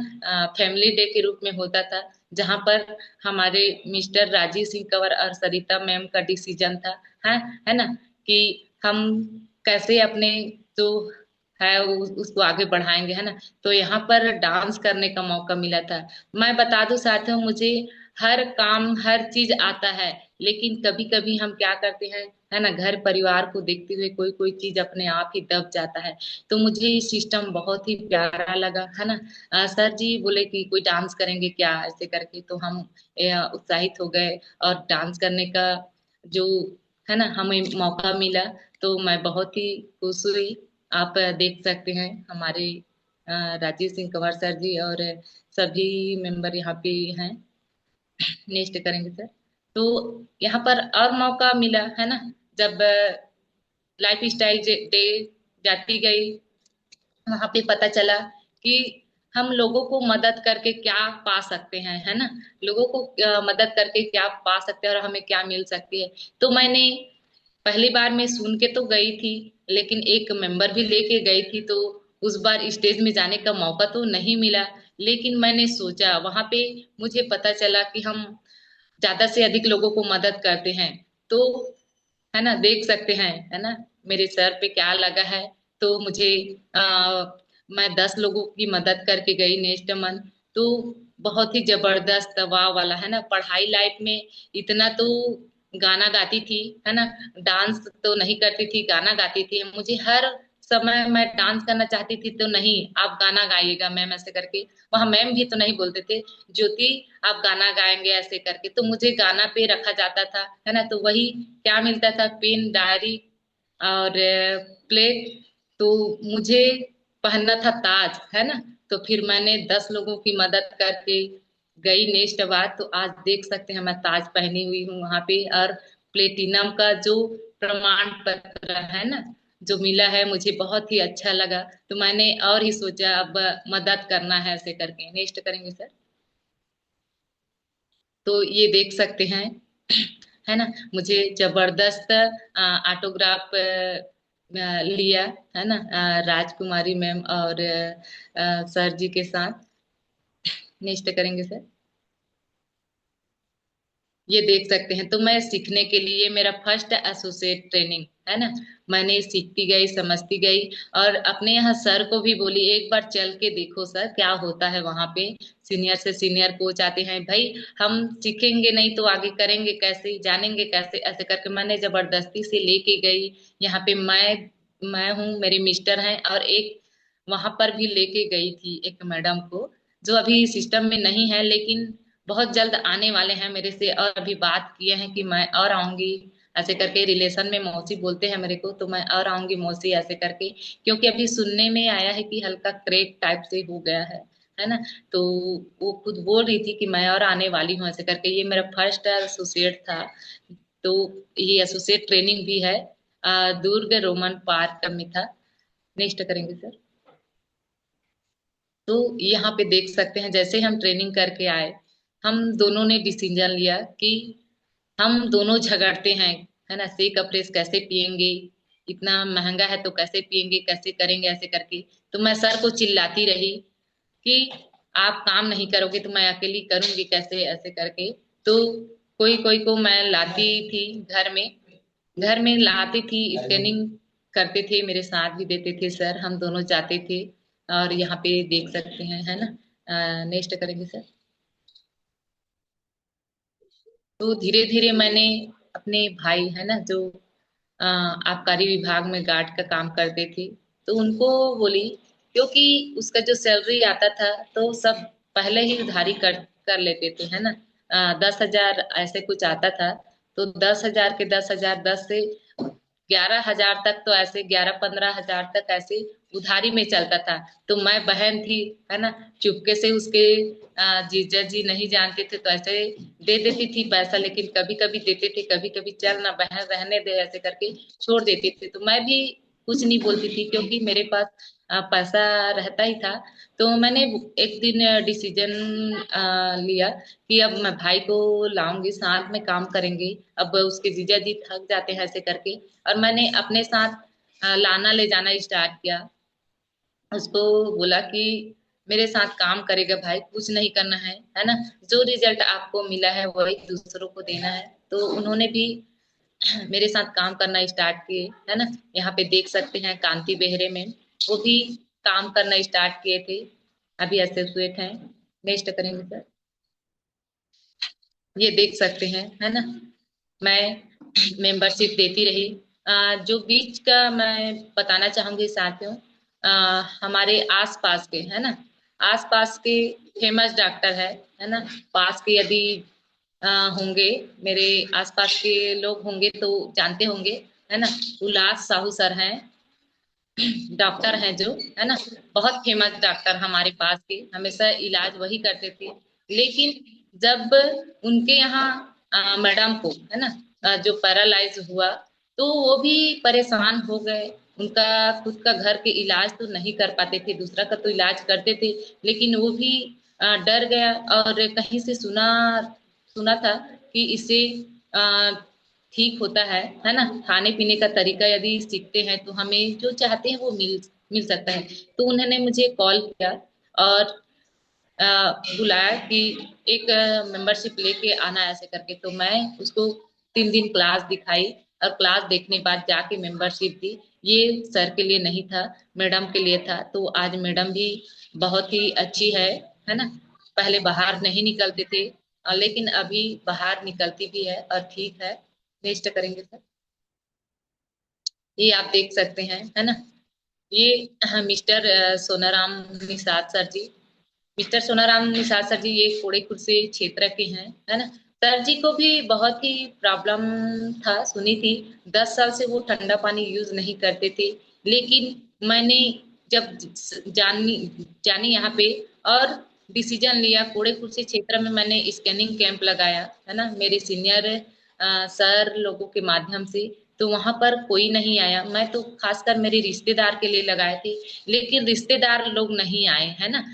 फैमिली डे के रूप में होता था। जहां पर हमारे मिस्टर राजीव सिंह कंवर और सरिता मैम का डिसीजन था, है ना, कि हम कैसे अपने जो है उसको आगे बढ़ाएंगे, है ना। तो यहाँ पर डांस करने का मौका मिला था। मैं बता दूं साथियों, मुझे हर काम हर चीज आता है, लेकिन कभी कभी हम क्या करते हैं, है ना, घर परिवार को देखते हुए कोई कोई चीज अपने आप ही दब जाता है। तो मुझे ये सिस्टम बहुत ही प्यारा लगा, है ना। सर जी बोले कि कोई डांस करेंगे क्या, ऐसे करके। तो हम उत्साहित हो गए और डांस करने का जो, है ना, हमें मौका मिला। तो मैं बहुत ही खुश हुई। आप देख सकते हैं हमारे राजीव सिंह कंवर सर जी और सभी मेंबर यहाँ पे हैं। नेक्स्ट करेंगे सर। तो यहाँ पर और मौका मिला, है ना, जब लाइफ स्टाइल डे जाती गई, वहां पे पता चला कि हम लोगों को मदद करके क्या पा सकते हैं, है ना। लोगों को मदद करके क्या पा सकते हैं और हमें क्या मिल सकती है। तो मैंने पहली बार में सुन के तो गई थी, लेकिन एक मेंबर भी लेके गई थी। तो उस बार स्टेज में जाने का मौका तो नहीं मिला, लेकिन मैंने सोचा वहां पे मुझे पता चला कि हम ज्यादा से अधिक लोगों को मदद करते हैं। तो, है ना, देख सकते हैं, है ना, मेरे सर पे क्या लगा है। तो मुझे आ, मैं 10 लोगों की मदद करके गई नेक्स्ट मंथ। तो बहुत ही जबरदस्त वाह वाला, है ना। पढ़ाई लाइफ में इतना तो गाना गाती थी, है ना, डांस तो नहीं करती थी, गाना गाती थी। मुझे हर समय मैं डांस करना चाहती थी, तो नहीं आप गाना गाइएगा मैम, ऐसे करके। वहां मैम भी तो नहीं बोलते थे, ज्योति आप गाना गाएंगे, ऐसे करके। तो मुझे गाना पे रखा जाता था, है ना। तो वही क्या मिलता था, पेन, डायरी और प्लेट। तो मुझे पहनना था ताज, है ना। तो फिर मैंने 10 लोगों की मदद करके गई नेक्स्ट बार। तो आज देख सकते हैं मैं ताज पहनी हुई हूँ वहां पे। और प्लेटिनम का जो प्रमाण पत्र है ना, जो मिला है, मुझे बहुत ही अच्छा लगा। तो मैंने और ही सोचा अब मदद करना है, ऐसे करके। नेक्स्ट करेंगे सर। तो ये देख सकते हैं, है ना। मुझे जबरदस्त ऑटोग्राफ लिया, है ना, राजकुमारी मैम और सर जी के साथ। नेक्स्ट करेंगे सर। ये देख सकते हैं। तो मैं सीखने के लिए मेरा फर्स्ट एसोसिएट ट्रेनिंग, है ना, मैंने सीखती गई, समझती गई, और अपने यहाँ सर को भी बोली एक बार चल के देखो सर क्या होता है वहां पे। सीनियर से सीनियर कोच आते हैं भाई, हम सीखेंगे नहीं तो आगे करेंगे कैसे, जानेंगे कैसे, ऐसे करके मैंने जबरदस्ती से लेके गई। यहाँ पे मैं हूँ, मेरे मिस्टर हैं, और एक वहां पर भी लेके गई थी एक मैडम को, जो अभी सिस्टम में नहीं है लेकिन बहुत जल्द आने वाले हैं मेरे से, और अभी बात किए हैं कि मैं और आऊंगी, ऐसे करके रिलेशन में मौसी बोलते हैं मेरे को, तो मैं और आऊंगी मौसी ऐसे करके। क्योंकि अभी सुनने में आया है कि हल्का क्रेक टाइप से हो गया है ना। तो वो खुद बोल रही थी कि मैं और आने वाली हूँ ऐसे करके। ये मेरा फर्स्ट एसोसिएट था। तो ये एसोसिएट ट्रेनिंग भी है दुर्ग रोमन पार्क में था। नेक्स्ट करेंगे सर। तो यहाँ पे देख सकते हैं, जैसे हम ट्रेनिंग करके आए, हम दोनों ने डिसीजन लिया कि हम दोनों झगड़ते हैं, है ना, से कपरेस कैसे पियेंगे, इतना महंगा है तो कैसे पियेंगे, कैसे करेंगे ऐसे करके। तो मैं सर को चिल्लाती रही कि आप काम नहीं करोगे तो मैं अकेली करूंगी कैसे, ऐसे करके। तो कोई कोई को मैं लाती थी घर में लाती थी, स्कैनिंग करते थे, मेरे साथ भी देते थे सर, हम दोनों जाते थे। और यहाँ पे देख सकते हैं, है ना। नेक्स्ट करेंगे सर। तो धीरे धीरे मैंने अपने भाई, है ना, जो आबकारी विभाग में गार्ड का काम करते थे, तो उनको बोली, क्योंकि उसका जो सैलरी आता था तो सब पहले ही उधारी कर लेते थे, है ना। 10,000 ऐसे कुछ आता था। तो 10,000 के 10,000, 10 से 11,000 तक, तो ऐसे 11-15 हजार तक ऐसे उधारी में चलता था। तो मैं बहन थी, है ना, चुपके से उसके जीजा जी नहीं जानते थे तो ऐसे दे देती थी पैसा, लेकिन कभी कभी देते थे, कभी कभी चल ना बहन रहने दे ऐसे करके छोड़ देते थे। तो मैं भी कुछ नहीं बोलती थी क्योंकि मेरे पास पैसा रहता ही था। तो मैंने एक दिन डिसीजन लिया कि अब मैं भाई को लाऊंगी, साथ में काम करेंगे। अब उसके जीजा जी थक जाते हैं ऐसे करके, और मैंने अपने साथ लाना ले जाना स्टार्ट किया। उसको बोला कि मेरे साथ काम करेगा भाई, कुछ नहीं करना है ना, जो रिजल्ट आपको मिला है वही दूसरों को देना है। तो उन्होंने भी मेरे साथ काम करना स्टार्ट किए, है ना। यहाँ पे देख सकते हैं कांति बेहरे में, वो भी काम करना स्टार्ट किए थे, अभी एसोसिएट हैं। नेक्स्ट करेंगे सर। ये देख सकते हैं, है ना, मैं मेंबरशिप देती रही। जो बीच का मैं बताना चाहूंगी साथियों, हमारे आसपास के, है ना, आसपास के फेमस डॉक्टर है ना, पास के यदि होंगे, मेरे आसपास के लोग होंगे तो जानते होंगे, है ना। उल्लास साहू सर हैं, डॉक्टर हैं जो, है ना, बहुत फेमस डॉक्टर हमारे पास के, हमेशा इलाज वही करते थे। लेकिन जब उनके यहाँ मैडम को, है ना, जो पैरालाइज हुआ, तो वो भी परेशान हो गए। उनका खुद का घर के इलाज तो नहीं कर पाते थे, दूसरा का तो इलाज करते थे, लेकिन वो भी डर गया, और कहीं से सुना सुना था कि इससे अ, ठीक होता है ना, खाने पीने का तरीका यदि सीखते हैं तो हमें जो चाहते हैं वो मिल मिल सकता है। तो उन्होंने मुझे कॉल किया और बुलाया कि एक मेंबरशिप लेके आना ऐसे करके। तो मैं उसको 3 दिन क्लास दिखाई, और क्लास देखने बाद जाके मेंबरशिप दी। ये सर के लिए नहीं था, मैडम के लिए था। तो आज मैडम भी बहुत ही अच्छी है ना। पहले बाहर नहीं निकलते थे, लेकिन अभी बाहर निकलती भी है और ठीक है। नेक्स्ट करेंगे सर। ये आप देख सकते हैं, है ना, ये मिस्टर सोनाराम निषाद सर जी। मिस्टर सोनाराम निषाद सर जी ये कोड़ेकुल से क्षेत्र के हैं, है ना। सर जी को भी बहुत ही प्रॉब्लम था, सुनी थी। 10 साल से वो ठंडा पानी यूज नहीं करते थे, लेकिन मैंने जब जानी जानी यहाँ पे, और डिसीजन लिया, कोड़ेकुल से क्षेत्र में मैंने स्कैनिंग कैंप लगाया, है ना, मेरे सीनियर सर लोगों के माध्यम से। तो वहां पर कोई नहीं आया, मैं तो खासकर मेरे रिश्तेदार के लिए लगाए थे, लेकिन रिश्तेदार लोग नहीं आए, है ना।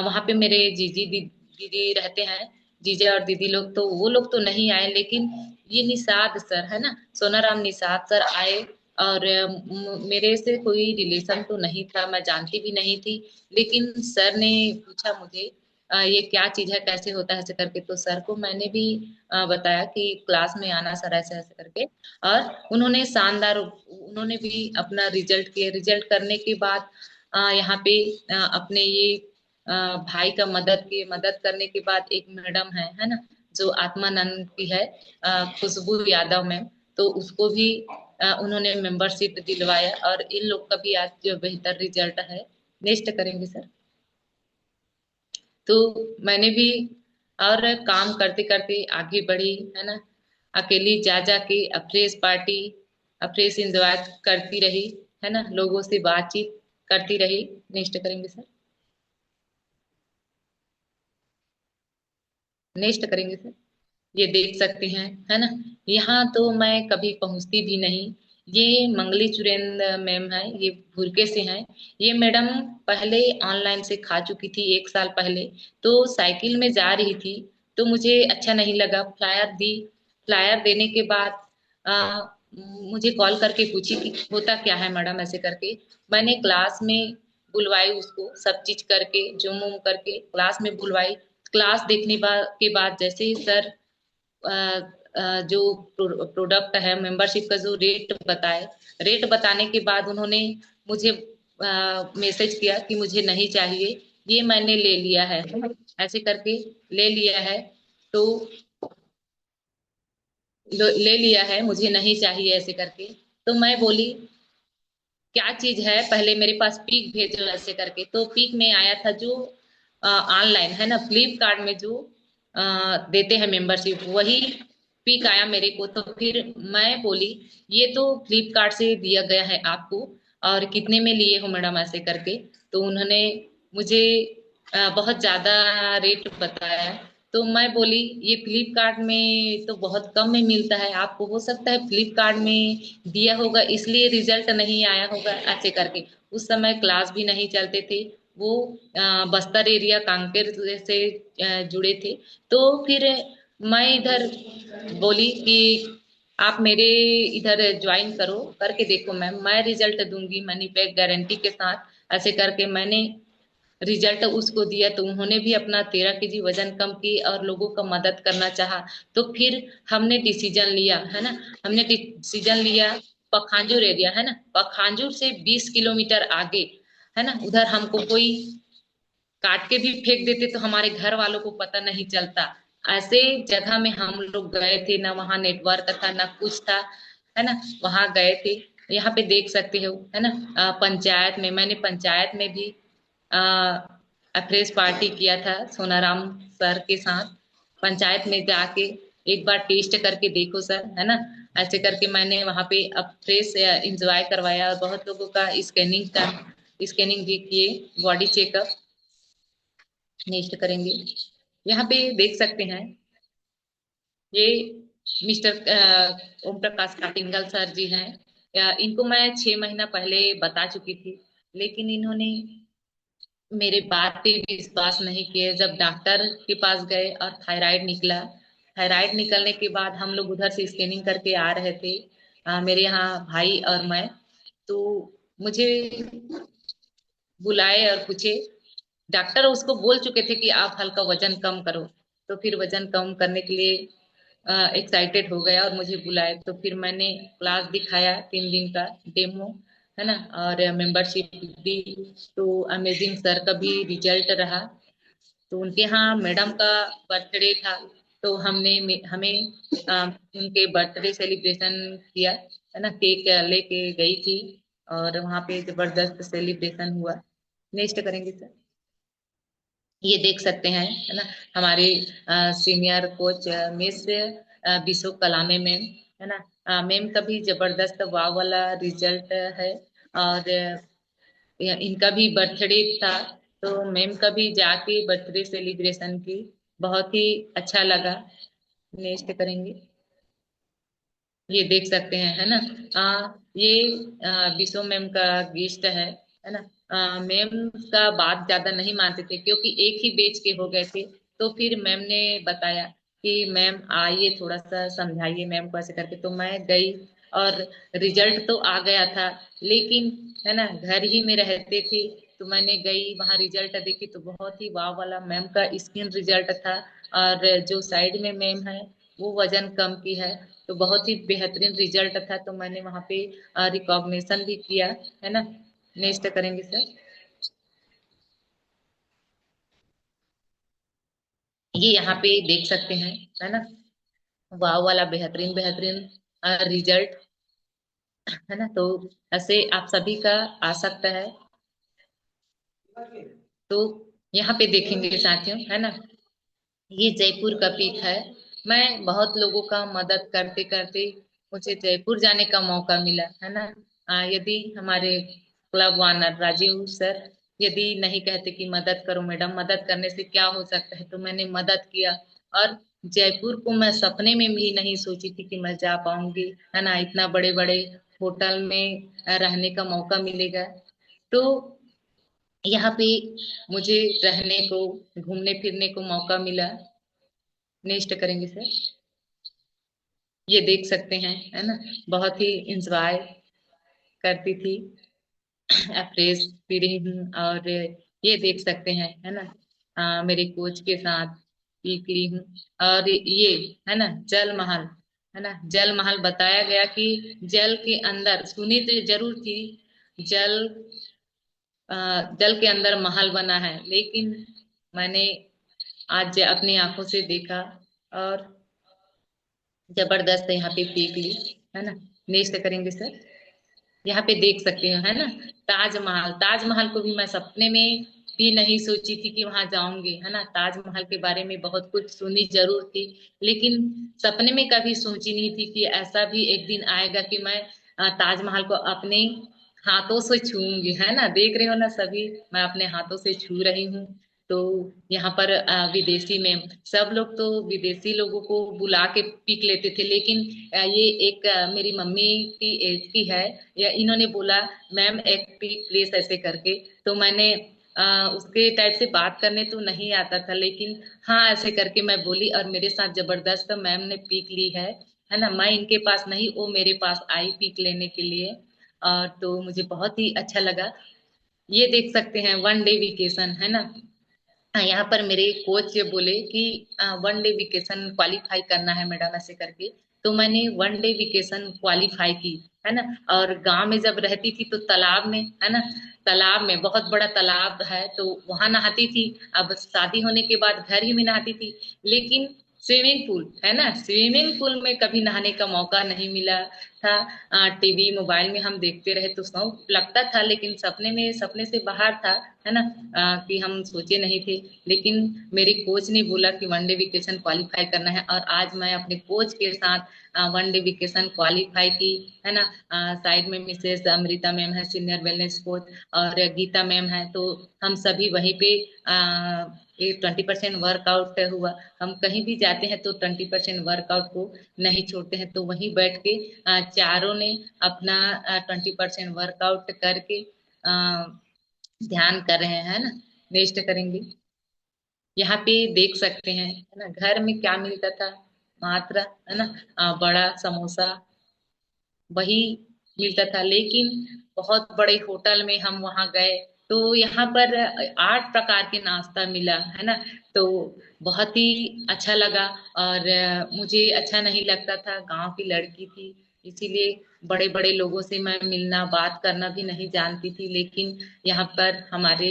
वहां पे मेरे जीजी दीदी रहते हैं, जीजा और दीदी लोग, तो वो लोग तो नहीं आए, लेकिन ये निषाद सर है ना, सोनाराम निषाद सर आए। और मेरे से कोई रिलेशन तो नहीं था, मैं जानती भी नहीं थी, लेकिन सर ने पूछा मुझे ये क्या चीज है, कैसे होता है, ऐसे करके। तो सर को मैंने भी बताया कि क्लास में आना सर, ऐसे ऐसे करके। और उन्होंने शानदार, उन्होंने भी अपना रिजल्ट किए। रिजल्ट करने के बाद यहाँ पे अपने ये भाई का मदद करने के बाद एक मैडम है ना, जो आत्मानंद की है, खुशबू यादव मैम, तो उसको भी उन्होंने मेंबरशिप दिलवाया। और इन लोग का भी आज जो बेहतर रिजल्ट है। नेक्स्ट करेंगे सर। तो मैंने भी और काम करते करते आगे बढ़ी है ना, अकेली जा जा के अफ्रेश पार्टी, अफ्रेश एंजॉय करती रही है ना, लोगों से बातचीत करती रही। नेक्स्ट करेंगे सर। नेक्स्ट करेंगे सर। ये देख सकते हैं है ना, यहाँ तो मैं कभी पहुंचती भी नहीं। ये मंगली चुरेंद्र मैम है, ये भुरके से हैं। ये मैडम पहले ऑनलाइन से खा चुकी थी 1 साल पहले। तो साइकिल में जा रही थी, तो मुझे अच्छा नहीं लगा, फ्लायर दी। फ्लायर देने के बाद आ, मुझे कॉल करके पूछी कि होता क्या है मैडम, ऐसे करके। मैंने क्लास में बुलवाई उसको, सब चीज करके जूम वूम करके क्लास में बुलवाई। क्लास देखने के बाद जैसे ही सर जो प्रोडक्ट है, मेंबरशिप का जो रेट बताए, रेट बताने के बाद उन्होंने मुझे मैसेज किया कि मुझे नहीं चाहिए, ये मैंने ले लिया है, ऐसे करके ले लिया है। तो ले लिया है, मुझे नहीं चाहिए, ऐसे करके। तो मैं बोली क्या चीज है, पहले मेरे पास पिक भेजो, ऐसे करके। तो पिक में आया था जो ऑनलाइन है ना, फ्लिपकार्ट में जो देते हैं मेंबरशिप, वही पिक आया मेरे को। तो फिर मैं बोली ये तो फ्लिपकार्ट से दिया गया है आपको, और कितने में लिए हो मैडम, ऐसे करके। तो उन्होंने मुझे बहुत ज्यादा रेट बताया। तो मैं बोली ये फ्लिपकार्ट में तो बहुत कम में मिलता है, आपको हो सकता है फ्लिपकार्ट में दिया होगा इसलिए रिजल्ट नहीं आया होगा, ऐसे करके। उस समय क्लास भी नहीं चलते थे, वो बस्तर एरिया कांकेर से जुड़े थे। तो फिर मैं इधर बोली कि आप मेरे इधर ज्वाइन करो, करके देखो मैम, मैं रिजल्ट दूंगी मनी बैक गारंटी के साथ, ऐसे करके। मैंने रिजल्ट उसको दिया, तो उन्होंने भी अपना 13 kg वजन कम की और लोगों का मदद करना चाहा। तो फिर हमने डिसीजन लिया है ना, हमने डिसीजन लिया पखांजूर एरिया है ना, पखांजूर से 20 किलोमीटर आगे है ना, उधर हमको कोई काट के भी फेंक देते तो हमारे घर वालों को पता नहीं चलता। ऐसे जगह में हम लोग गए थे, ना वहाँ नेटवर्क था ना कुछ था, है ना, वहां गए थे। यहाँ पे देख सकते हो है ना, पंचायत में, मैंने पंचायत में भी अफ्रेश पार्टी किया था सोनाराम सर के साथ। पंचायत में जाके एक बार टेस्ट करके देखो सर, है ना, ऐसे करके मैंने वहां पे अफ्रेश इंजॉय करवाया, और बहुत लोगों का स्कैनिंग भी किए, बॉडी चेकअप। नेक्स्ट करेंगे। यहाँ पे देख सकते हैं, ये मिस्टर ओम प्रकाश काटिंगल सर जी हैं। इनको मैं 6 महीना पहले बता चुकी थी, लेकिन इन्होंने मेरे बात पे विश्वास नहीं किए। जब डॉक्टर के पास गए और थायराइड निकला, थायराइड निकलने के बाद हम लोग उधर से स्कैनिंग करके आ रहे थे, मेरे यहाँ भाई और मैं। तो मुझे बुलाए और पूछे, डॉक्टर उसको बोल चुके थे कि आप हल्का वजन कम करो। तो फिर वजन कम करने के लिए एक्साइटेड हो गया और मुझे बुलाए। तो फिर मैंने क्लास दिखाया 3 दिन का डेमो, है ना, और मेंबरशिप दी। तो अमेजिंग सर का भी रिजल्ट रहा। तो उनके यहाँ मैडम का बर्थडे था, तो हमें उनके बर्थडे सेलिब्रेशन किया, है ना, केक लेके गई थी, और वहाँ पे जबरदस्त सेलिब्रेशन हुआ। नेक्स्ट करेंगे सर। ये देख सकते हैं है ना, हमारे सीनियर कोच मिस बिशो कलामे मैम, है ना, मैम का भी जबरदस्त वाव वाला रिजल्ट है। और इनका भी बर्थडे था, तो मैम का भी जाके बर्थडे सेलिब्रेशन की, बहुत ही अच्छा लगा। नेक्स्ट करेंगे। ये देख सकते हैं है ना, ये बिशो मैम का गेस्ट है ना। मैम का बात ज्यादा नहीं मानते थे, क्योंकि एक ही बेच के हो गए थे। तो फिर मैम ने बताया कि मैम आइए थोड़ा सा समझाइए मैम को ऐसे करके। तो मैं गई और रिजल्ट तो आ गया था, लेकिन है ना घर ही में रहते थे। तो मैंने गई वहां रिजल्ट देखी तो बहुत ही वाह वाला मैम का स्किन रिजल्ट था। और जो साइड में मैम है वो वजन कम की है। तो बहुत ही बेहतरीन रिजल्ट था। तो मैंने वहां पे रिकॉग्निशन भी किया, है ना। नेक्स्ट करेंगे सर। ये यहाँ पे देख सकते हैं, है ना, वाह वाला बेहतरीन बेहतरीन रिजल्ट, है ना। तो ऐसे आप सभी का आ सकता है। तो यहाँ पे देखेंगे साथियों, है ना, ये जयपुर का पीक है। मैं बहुत लोगों का मदद करते करते मुझे जयपुर जाने का मौका मिला, है ना। यदि हमारे क्लब वानर राजीव सर यदि नहीं कहते कि मदद करो मैडम, मदद करने से क्या हो सकता है, तो मैंने मदद किया। और जयपुर को मैं सपने में भी नहीं सोची थी कि मैं जा पाऊंगी, है ना। इतना बड़े बड़े होटल में रहने का मौका मिलेगा। तो यहाँ पे मुझे रहने को घूमने फिरने को मौका मिला। नेक्स्ट करेंगे सर। ये देख सकते हैं, है ना, बहुत ही इंजॉय करती थी। फ्रेश पी रही हूँ। और ये देख सकते हैं, है ना, मेरे कोच के साथ पीक ली हूँ। और ये, है ना, जल महल, है ना, जल महल बताया गया कि जल के अंदर, सुनी तो जरूर थी, जल जल के अंदर महल बना है, लेकिन मैंने आज अपनी आंखों से देखा और जबरदस्त यहाँ पे पीक ली, है ना। नेक्स्ट करेंगे सर। यहाँ पे देख सकते हो, है ना, ताजमहल। ताजमहल को भी मैं सपने में भी नहीं सोची थी कि वहां जाऊंगी, है ना। ताजमहल के बारे में बहुत कुछ सुनी जरूर थी, लेकिन सपने में कभी सोची नहीं थी कि ऐसा भी एक दिन आएगा कि मैं ताजमहल को अपने हाथों से छूऊंगी, है ना। देख रहे हो ना सभी, मैं अपने हाथों से छू रही हूँ। तो यहाँ पर विदेशी में सब लोग तो विदेशी लोगों को बुला के पीक लेते थे, लेकिन ये एक मेरी मम्मी की एज की है, या इन्होंने बोला मैम एक पीक प्लीज ऐसे करके। तो मैंने उसके टाइप से बात करने तो नहीं आता था, लेकिन हाँ ऐसे करके मैं बोली और मेरे साथ जबरदस्त मैम ने पीक ली है ना। मैं इनके पास नहीं, वो मेरे पास आई पीक लेने के लिए। और तो मुझे बहुत ही अच्छा लगा। ये देख सकते हैं वन डे वेकेशन, है ना। हाँ, यहाँ पर मेरे कोच ये बोले कि वन डे वेकेशन क्वालिफाई करना है मैडम ऐसे करके। तो मैंने वन डे वेकेशन क्वालिफाई की, है ना। और गांव में जब रहती थी तो तालाब में, है ना, तालाब में बहुत बड़ा तालाब है तो वहां नहाती थी। अब शादी होने के बाद घर ही में नहाती थी, लेकिन स्विमिंग पूल, है ना, स्विमिंग पूल में कभी नहाने का मौका नहीं मिला था। टीवी मोबाइल में हम देखते रहे तो शौक लगता था, लेकिन सपने में, सपने से बाहर था, है ना। कि हम सोचे नहीं थे। लेकिन मेरे कोच ने बोला कि वनडे वेकेशन क्वालिफाई करना है, और आज मैं अपने कोच के साथ वनडे वेकेशन क्वालिफाई की, है ना। साइड में मिसेस अमृता मैम है, सीनियर वेलनेस कोच, और गीता मैम है। तो हम सभी वहीं पे ये 20% वर्कआउट हुआ। हम कहीं भी जाते हैं तो 20% वर्कआउट को नहीं छोड़ते हैं। तो वहीं बैठ के चारों ने अपना 20% वर्कआउट करके ध्यान कर रहे हैं, है ना। नेक्स्ट करेंगे। यहाँ पे देख सकते हैं, है ना, घर में क्या मिलता था, मात्र, है ना, बड़ा समोसा वही मिलता था। लेकिन बहुत बड़े होटल में हम वहां गए तो यहाँ पर 8 प्रकार के नाश्ता मिला, है ना। तो बहुत ही अच्छा लगा। और मुझे अच्छा नहीं लगता था, गांव की लड़की थी, इसीलिए बड़े बड़े लोगों से मैं मिलना बात करना भी नहीं जानती थी। लेकिन यहाँ पर हमारे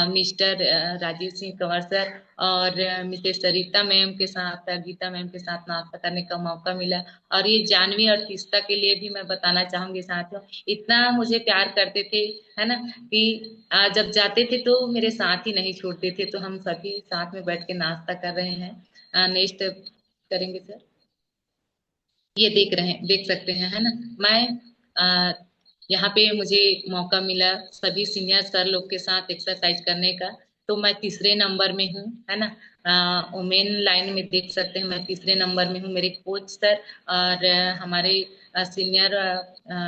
मिस्टर राजीव सिंह कंवर सर और मिसेस सरिता मैम के साथ, गीता मैम के साथ नाश्ता करने का मौका मिला। और ये जानवी और तीस्ता के लिए भी मैं बताना चाहूंगी साथियों, इतना मुझे प्यार करते थे, है ना, कि जब जाते थे तो मेरे साथ ही नहीं छोड़ते थे। तो हम सभी साथ में बैठ के नाश्ता कर रहे हैं। नेक्स्ट करेंगे सर। ये देख रहे हैं, देख सकते हैं, है ना। मैं आ, यहाँ पे मुझे मौका मिला सभी सीनियर सर लोग के साथ एक्सरसाइज करने का। तो मैं तीसरे नंबर में हूँ, है ना। वुमेन लाइन में देख सकते हैं मैं तीसरे नंबर में हूँ। मेरे कोच सर और हमारे सीनियर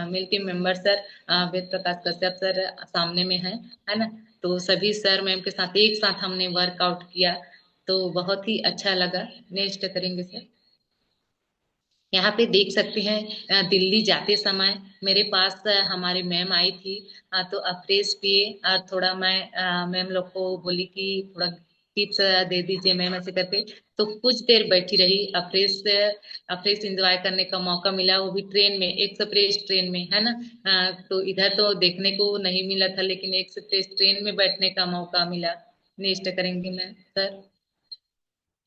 मिल के member sir Ved Prakash Kashyap sir सामने में है ना। तो सभी सर मैम के साथ एक साथ हमने वर्कआउट किया। तो बहुत ही अच्छा लगा। नेक्स्ट करेंगे सर। यहाँ पे देख सकते हैं दिल्ली जाते समय मेरे पास हमारी मैम आई थी। तो अफ्रेश पिए थोड़ा मैं मैम लोग को बोली कि थोड़ा टिप्स दे दीजिए मैम ऐसे करके। तो कुछ देर बैठी रही, अफ्रेश अफ्रेश एंजॉय करने का मौका मिला, वो भी ट्रेन में, एक्सप्रेस ट्रेन में, है ना। तो इधर तो देखने को नहीं मिला था, लेकिन एक्सप्रेस ट्रेन में बैठने का मौका मिला। नेक्स्ट करेंगे मैम सर।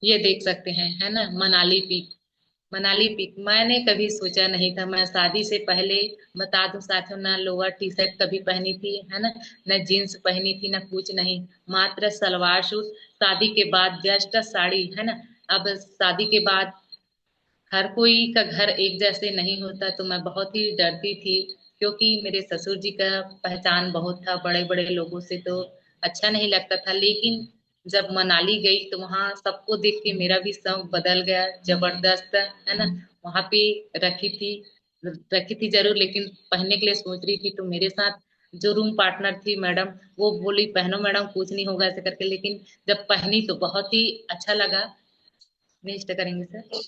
ये देख सकते हैं, है ना, मनाली पीक। मनाली पीक मैंने कभी सोचा नहीं था। मैं शादी से पहले, बता दूं साथियों, ना लोअर टी शर्ट कभी पहनी थी, है ना, न जीन्स पहनी थी, ना कुछ नहीं, मात्र सलवार सूट। शादी के बाद जस्ट साड़ी, है ना। अब शादी के बाद हर कोई का घर एक जैसे नहीं होता, तो मैं बहुत ही डरती थी, क्योंकि मेरे ससुर जी का पहचान बहुत था, बड़े बड़े लोगों से, तो अच्छा नहीं लगता था। लेकिन जब मनाली गई तो वहां सबको देख के मेरा भी शौक बदल गया, जबरदस्त, है ना। वहां पे रखी थी रखी थी जरूर, लेकिन पहनने के लिए सोच रही थी, तो मेरे साथ जो रूम पार्टनर थी मैडम, वो बोली पहनो मैडम कुछ नहीं होगा ऐसे करके, लेकिन जब पहनी तो बहुत ही अच्छा लगा। नेक्स्ट करेंगे सर।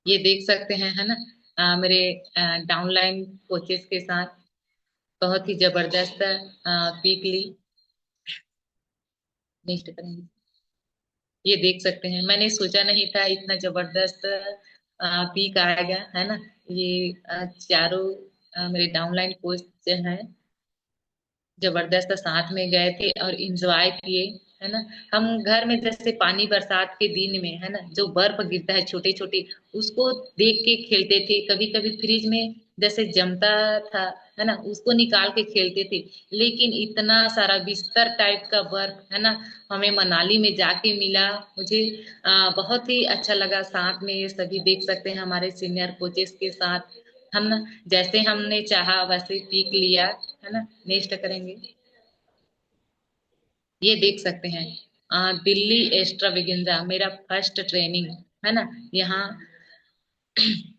ये देख सकते हैं, है ना, मेरे डाउनलाइन कोचेस के साथ बहुत ही जबरदस्त पीक ली। नेक्स्ट करेंगे। ये देख सकते हैं, मैंने सोचा नहीं था इतना जबरदस्त पीक आएगा, है ना। ये चारों मेरे डाउनलाइन कोच जो हैं, जबरदस्त साथ में गए थे और इंजॉय किए, है ना। हम घर में जैसे पानी बरसात के दिन में, है ना, जो बर्फ गिरता है छोटे छोटे, उसको देख के खेलते थे। कभी कभी फ्रिज में जैसे जमता था, है ना, उसको निकाल के खेलते थे। लेकिन इतना सारा बिस्तर टाइप का बर्फ, है ना, हमें मनाली में जाके मिला। मुझे बहुत ही अच्छा लगा। साथ में ये सभी देख सकते हैं हमारे सीनियर कोचेस के साथ, हम ना, जैसे हमने चाहा वैसे पीक लिया, है ना। नेक्स्ट करेंगे। ये देख सकते हैं दिल्ली एक्स्ट्रावेगेंजा मेरा फर्स्ट ट्रेनिंग, है ना। यहाँ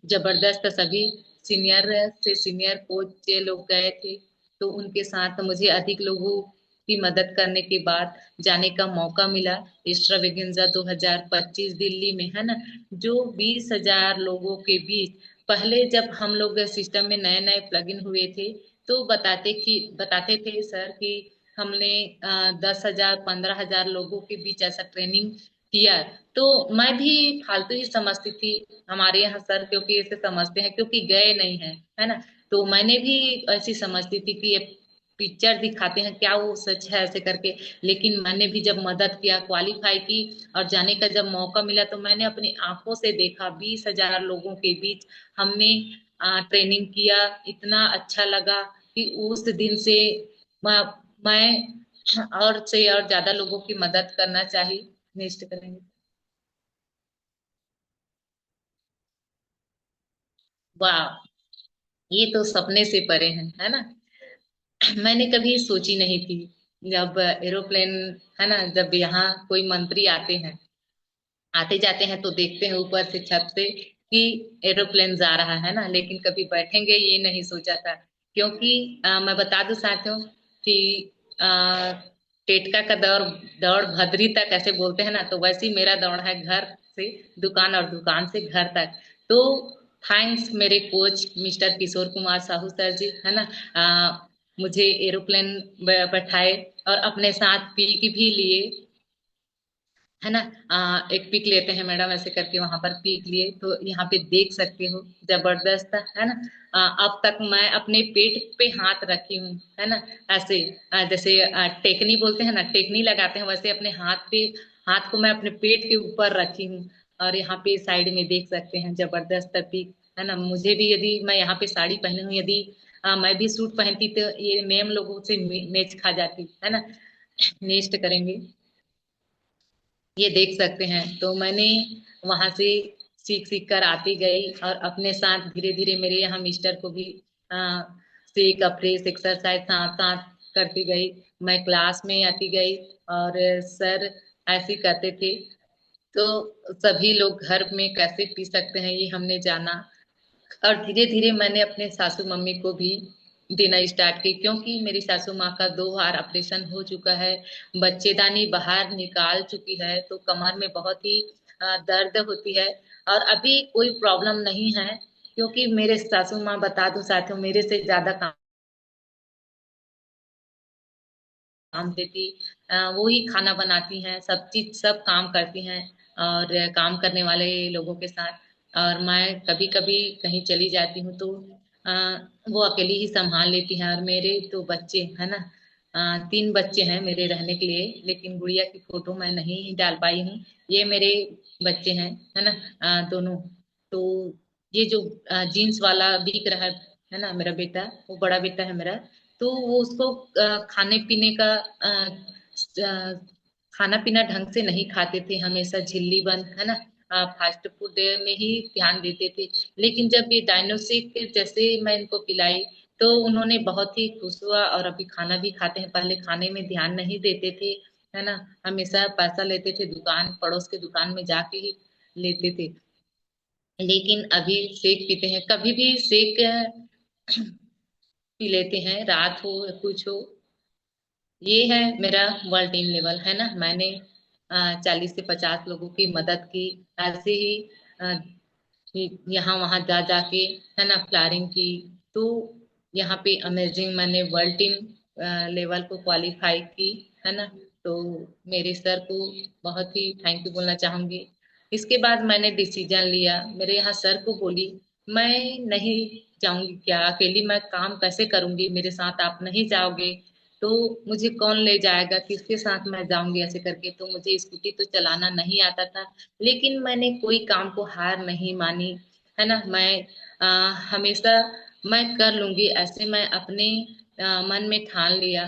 जबरदस्त सभी सीनियर से सीनियर कोच लोग गए थे, तो उनके साथ मुझे अधिक लोगों की मदद करने के बाद जाने का मौका मिला। एक्स्ट्रावेगेंजा 2025 दिल्ली में, है ना, जो 20,000 लोगों के बीच, पहले जब हम लोग सिस्टम में नए नए प्लग इन हुए थे, तो बताते थे सर कि हमने 10,000 15,000 लोगों के बीच ऐसा ट्रेनिंग किया। तो मैं भी फालतू ही समझती थी हमारे यहाँ सर, क्योंकि ऐसे समझते हैं क्योंकि गए नहीं है, है ना। तो मैंने भी ऐसी समझती थी कि ये पिक्चर दिखाते हैं, क्या वो सच है ऐसे करके। लेकिन मैंने भी जब मदद किया, क्वालिफाई की और जाने का जब मौका मिला, तो मैंने अपनी आंखों से देखा 20,000 लोगों के बीच हमने ट्रेनिंग किया। इतना अच्छा लगा कि उस दिन से मैं और से और ज्यादा लोगों की मदद करना चाहिए। नेक्स्ट करेंगे। वाह, ये तो सपने से परे हैं, है ना। मैंने कभी सोची नहीं थी। जब एरोप्लेन, है ना, जब यहाँ कोई मंत्री आते जाते हैं तो देखते हैं ऊपर से छत से कि एरोप्लेन जा रहा है ना, लेकिन कभी बैठेंगे ये नहीं सोचा था। क्योंकि मैं बता दूं साथियों कि आ, टेटका का दौड़ दौड़ भदरी तक ऐसे बोलते हैं ना, तो वैसे ही मेरा दौड़ है घर से दुकान और दुकान से घर तक। तो थैंक्स मेरे coach mister Kishore Kumar Sahu sir जी, है ना। मुझे एरोप्लेन बैठाए और अपने साथ पीक भी लिए, है ना। एक पिक लेते हैं मैडम ऐसे करके, वहां पर पिक लिए, तो यहाँ पे देख सकते हो जबरदस्त, है ना। अब तक मैं अपने पेट पे हाथ रखी हूँ, है ना, ऐसे जैसे टेकनी बोलते हैं ना, टेकनी लगाते हैं, वैसे अपने हाथ को मैं अपने पेट के ऊपर रखी हूँ। और यहाँ पे साइड में देख सकते हैं जबरदस्त पिक, है ना। मुझे भी, यदि मैं यहाँ पे साड़ी पहनी हूँ, यदि मैं भी सूट पहनती तो ये मैम लोगों से मैच खा जाती, है ना। नेक्स्ट करेंगे। ये देख सकते हैं, तो मैंने वहां से सीख सीख कर आती गई, और अपने साथ धीरे धीरे मेरे यहाँ मिस्टर को भी आ, सीख अप्रेस एक्सरसाइज साथ साथ करती गई। मैं क्लास में आती गई और सर ऐसे करते थे। तो सभी लोग घर में कैसे पी सकते हैं ये हमने जाना, और धीरे धीरे मैंने अपने सासू मम्मी को भी देना स्टार्ट की, क्योंकि मेरी सासू माँ का 2 बार ऑपरेशन हो चुका है, बच्चेदानी बाहर निकाल चुकी है, तो कमर में बहुत ही दर्द होती है। और अभी कोई प्रॉब्लम नहीं है, क्योंकि मेरे सासू माँ, बता दूं साथियों, मेरे से ज्यादा काम देती, वो ही खाना बनाती हैं, सब चीज सब काम करती हैं, और काम करने वाले लोगों के साथ। और मैं कभी कभी कहीं चली जाती हूँ तो अ, वो अकेली ही संभाल लेती हैं। और मेरे तो बच्चे है ना, 3 बच्चे हैं मेरे रहने के लिए, लेकिन गुड़िया की फोटो मैं नहीं डाल पाई हूँ। ये मेरे बच्चे हैं, है ना, दोनों। तो ये जो जीन्स वाला बिक रहा है ना, मेरा बेटा, वो बड़ा बेटा है मेरा। तो वो उसको खाने पीने का खाना पीना ढंग से नहीं खाते थे, हमेशा झिल्ली बंद, है ना, फास्ट फूड में ही ध्यान देते थे। लेकिन जब ये डायनोसिक जैसे मैं इनको पिलाई, तो उन्होंने बहुत ही खुश हुआ, और अभी खाना भी खाते हैं। पहले खाने में ध्यान नहीं देते थे, है ना, हमेशा पैसा लेते थे, दुकान पड़ोस के दुकान में जाके ही लेते थे। लेकिन अभी शेक पीते हैं, कभी भी शेक पी लेते हैं, रात हो या कुछ हो। ये है मेरा वर्ल्ड टीम लेवल, है ना। मैंने 40 से 50 लोगों की मदद की, ऐसे ही अ, यहाँ वहां जा जाके, है ना, फ्लारिंग की। तो यहाँ पे अमेजिंग मैंने वर्ल्ड टीम लेवल को क्वालिफाई की, है ना। तो मेरे सर को बहुत ही थैंक यू बोलना चाहूंगी। इसके बाद मैंने डिसीजन लिया, मेरे यहाँ सर को बोली, मैं नहीं जाऊंगी, क्या अकेली मैं काम कैसे करूंगी, मेरे साथ आप नहीं जाओगे तो मुझे कौन ले जाएगा, किसके साथ मैं जाऊंगी, ऐसे करके। तो मुझे स्कूटी तो चलाना नहीं आता था, लेकिन मैंने कोई काम को हार नहीं मानी, है ना। मैं हमेशा मैं कर लूंगी, ऐसे मैं अपने मन में ठान लिया,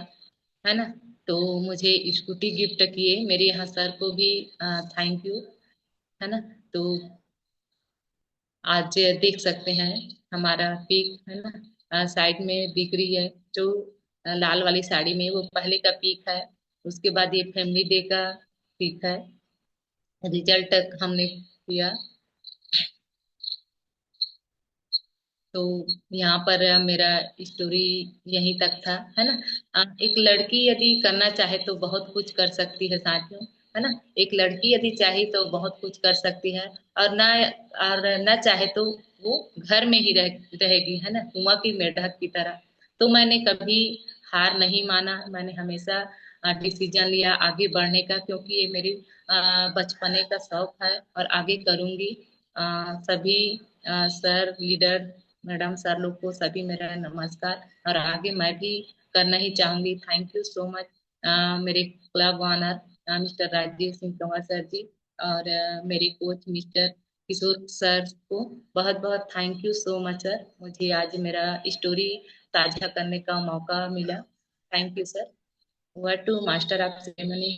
है ना। तो मुझे स्कूटी गिफ्ट किए, मेरे यहाँ सर को भी थैंक यू, है ना। तो आज देख सकते हैं हमारा पीक, है ना, साइड में दिख रही है जो लाल वाली साड़ी में, वो पहले का पीक है। उसके बाद ये फैमिली डे का पीक है, रिजल्ट तक हमने किया। तो यहाँ पर मेरा स्टोरी यहीं तक था, है ना। एक लड़की यदि करना चाहे तो बहुत कुछ कर सकती है साथियों, है ना। एक लड़की यदि चाहे तो बहुत कुछ कर सकती है, और ना, और ना चाहे तो वो घर में ही रहेगी, है ना, कुआं की मेंढक की तरह। तो मैंने कभी हार नहीं माना, मैंने हमेशा डिसीजन लिया आगे बढ़ने का, क्योंकि ये मेरी बचपने का शौक है, और आगे करूंगी। सभी सर, लीडर, मैडम, सर लोग को सभी मेरा नमस्कार, और आगे मैं भी करना ही चाहूंगी। थैंक यू सो मच मेरे club owner mister Rajiv Singh Kanwar sir ji, और मेरे कोच मिस्टर किशोर सर को बहुत बहुत thank you so much sir, मुझे आज मेरा स्टोरी साझा करने का मौका मिला। Thank you sir. Over to master of ceremony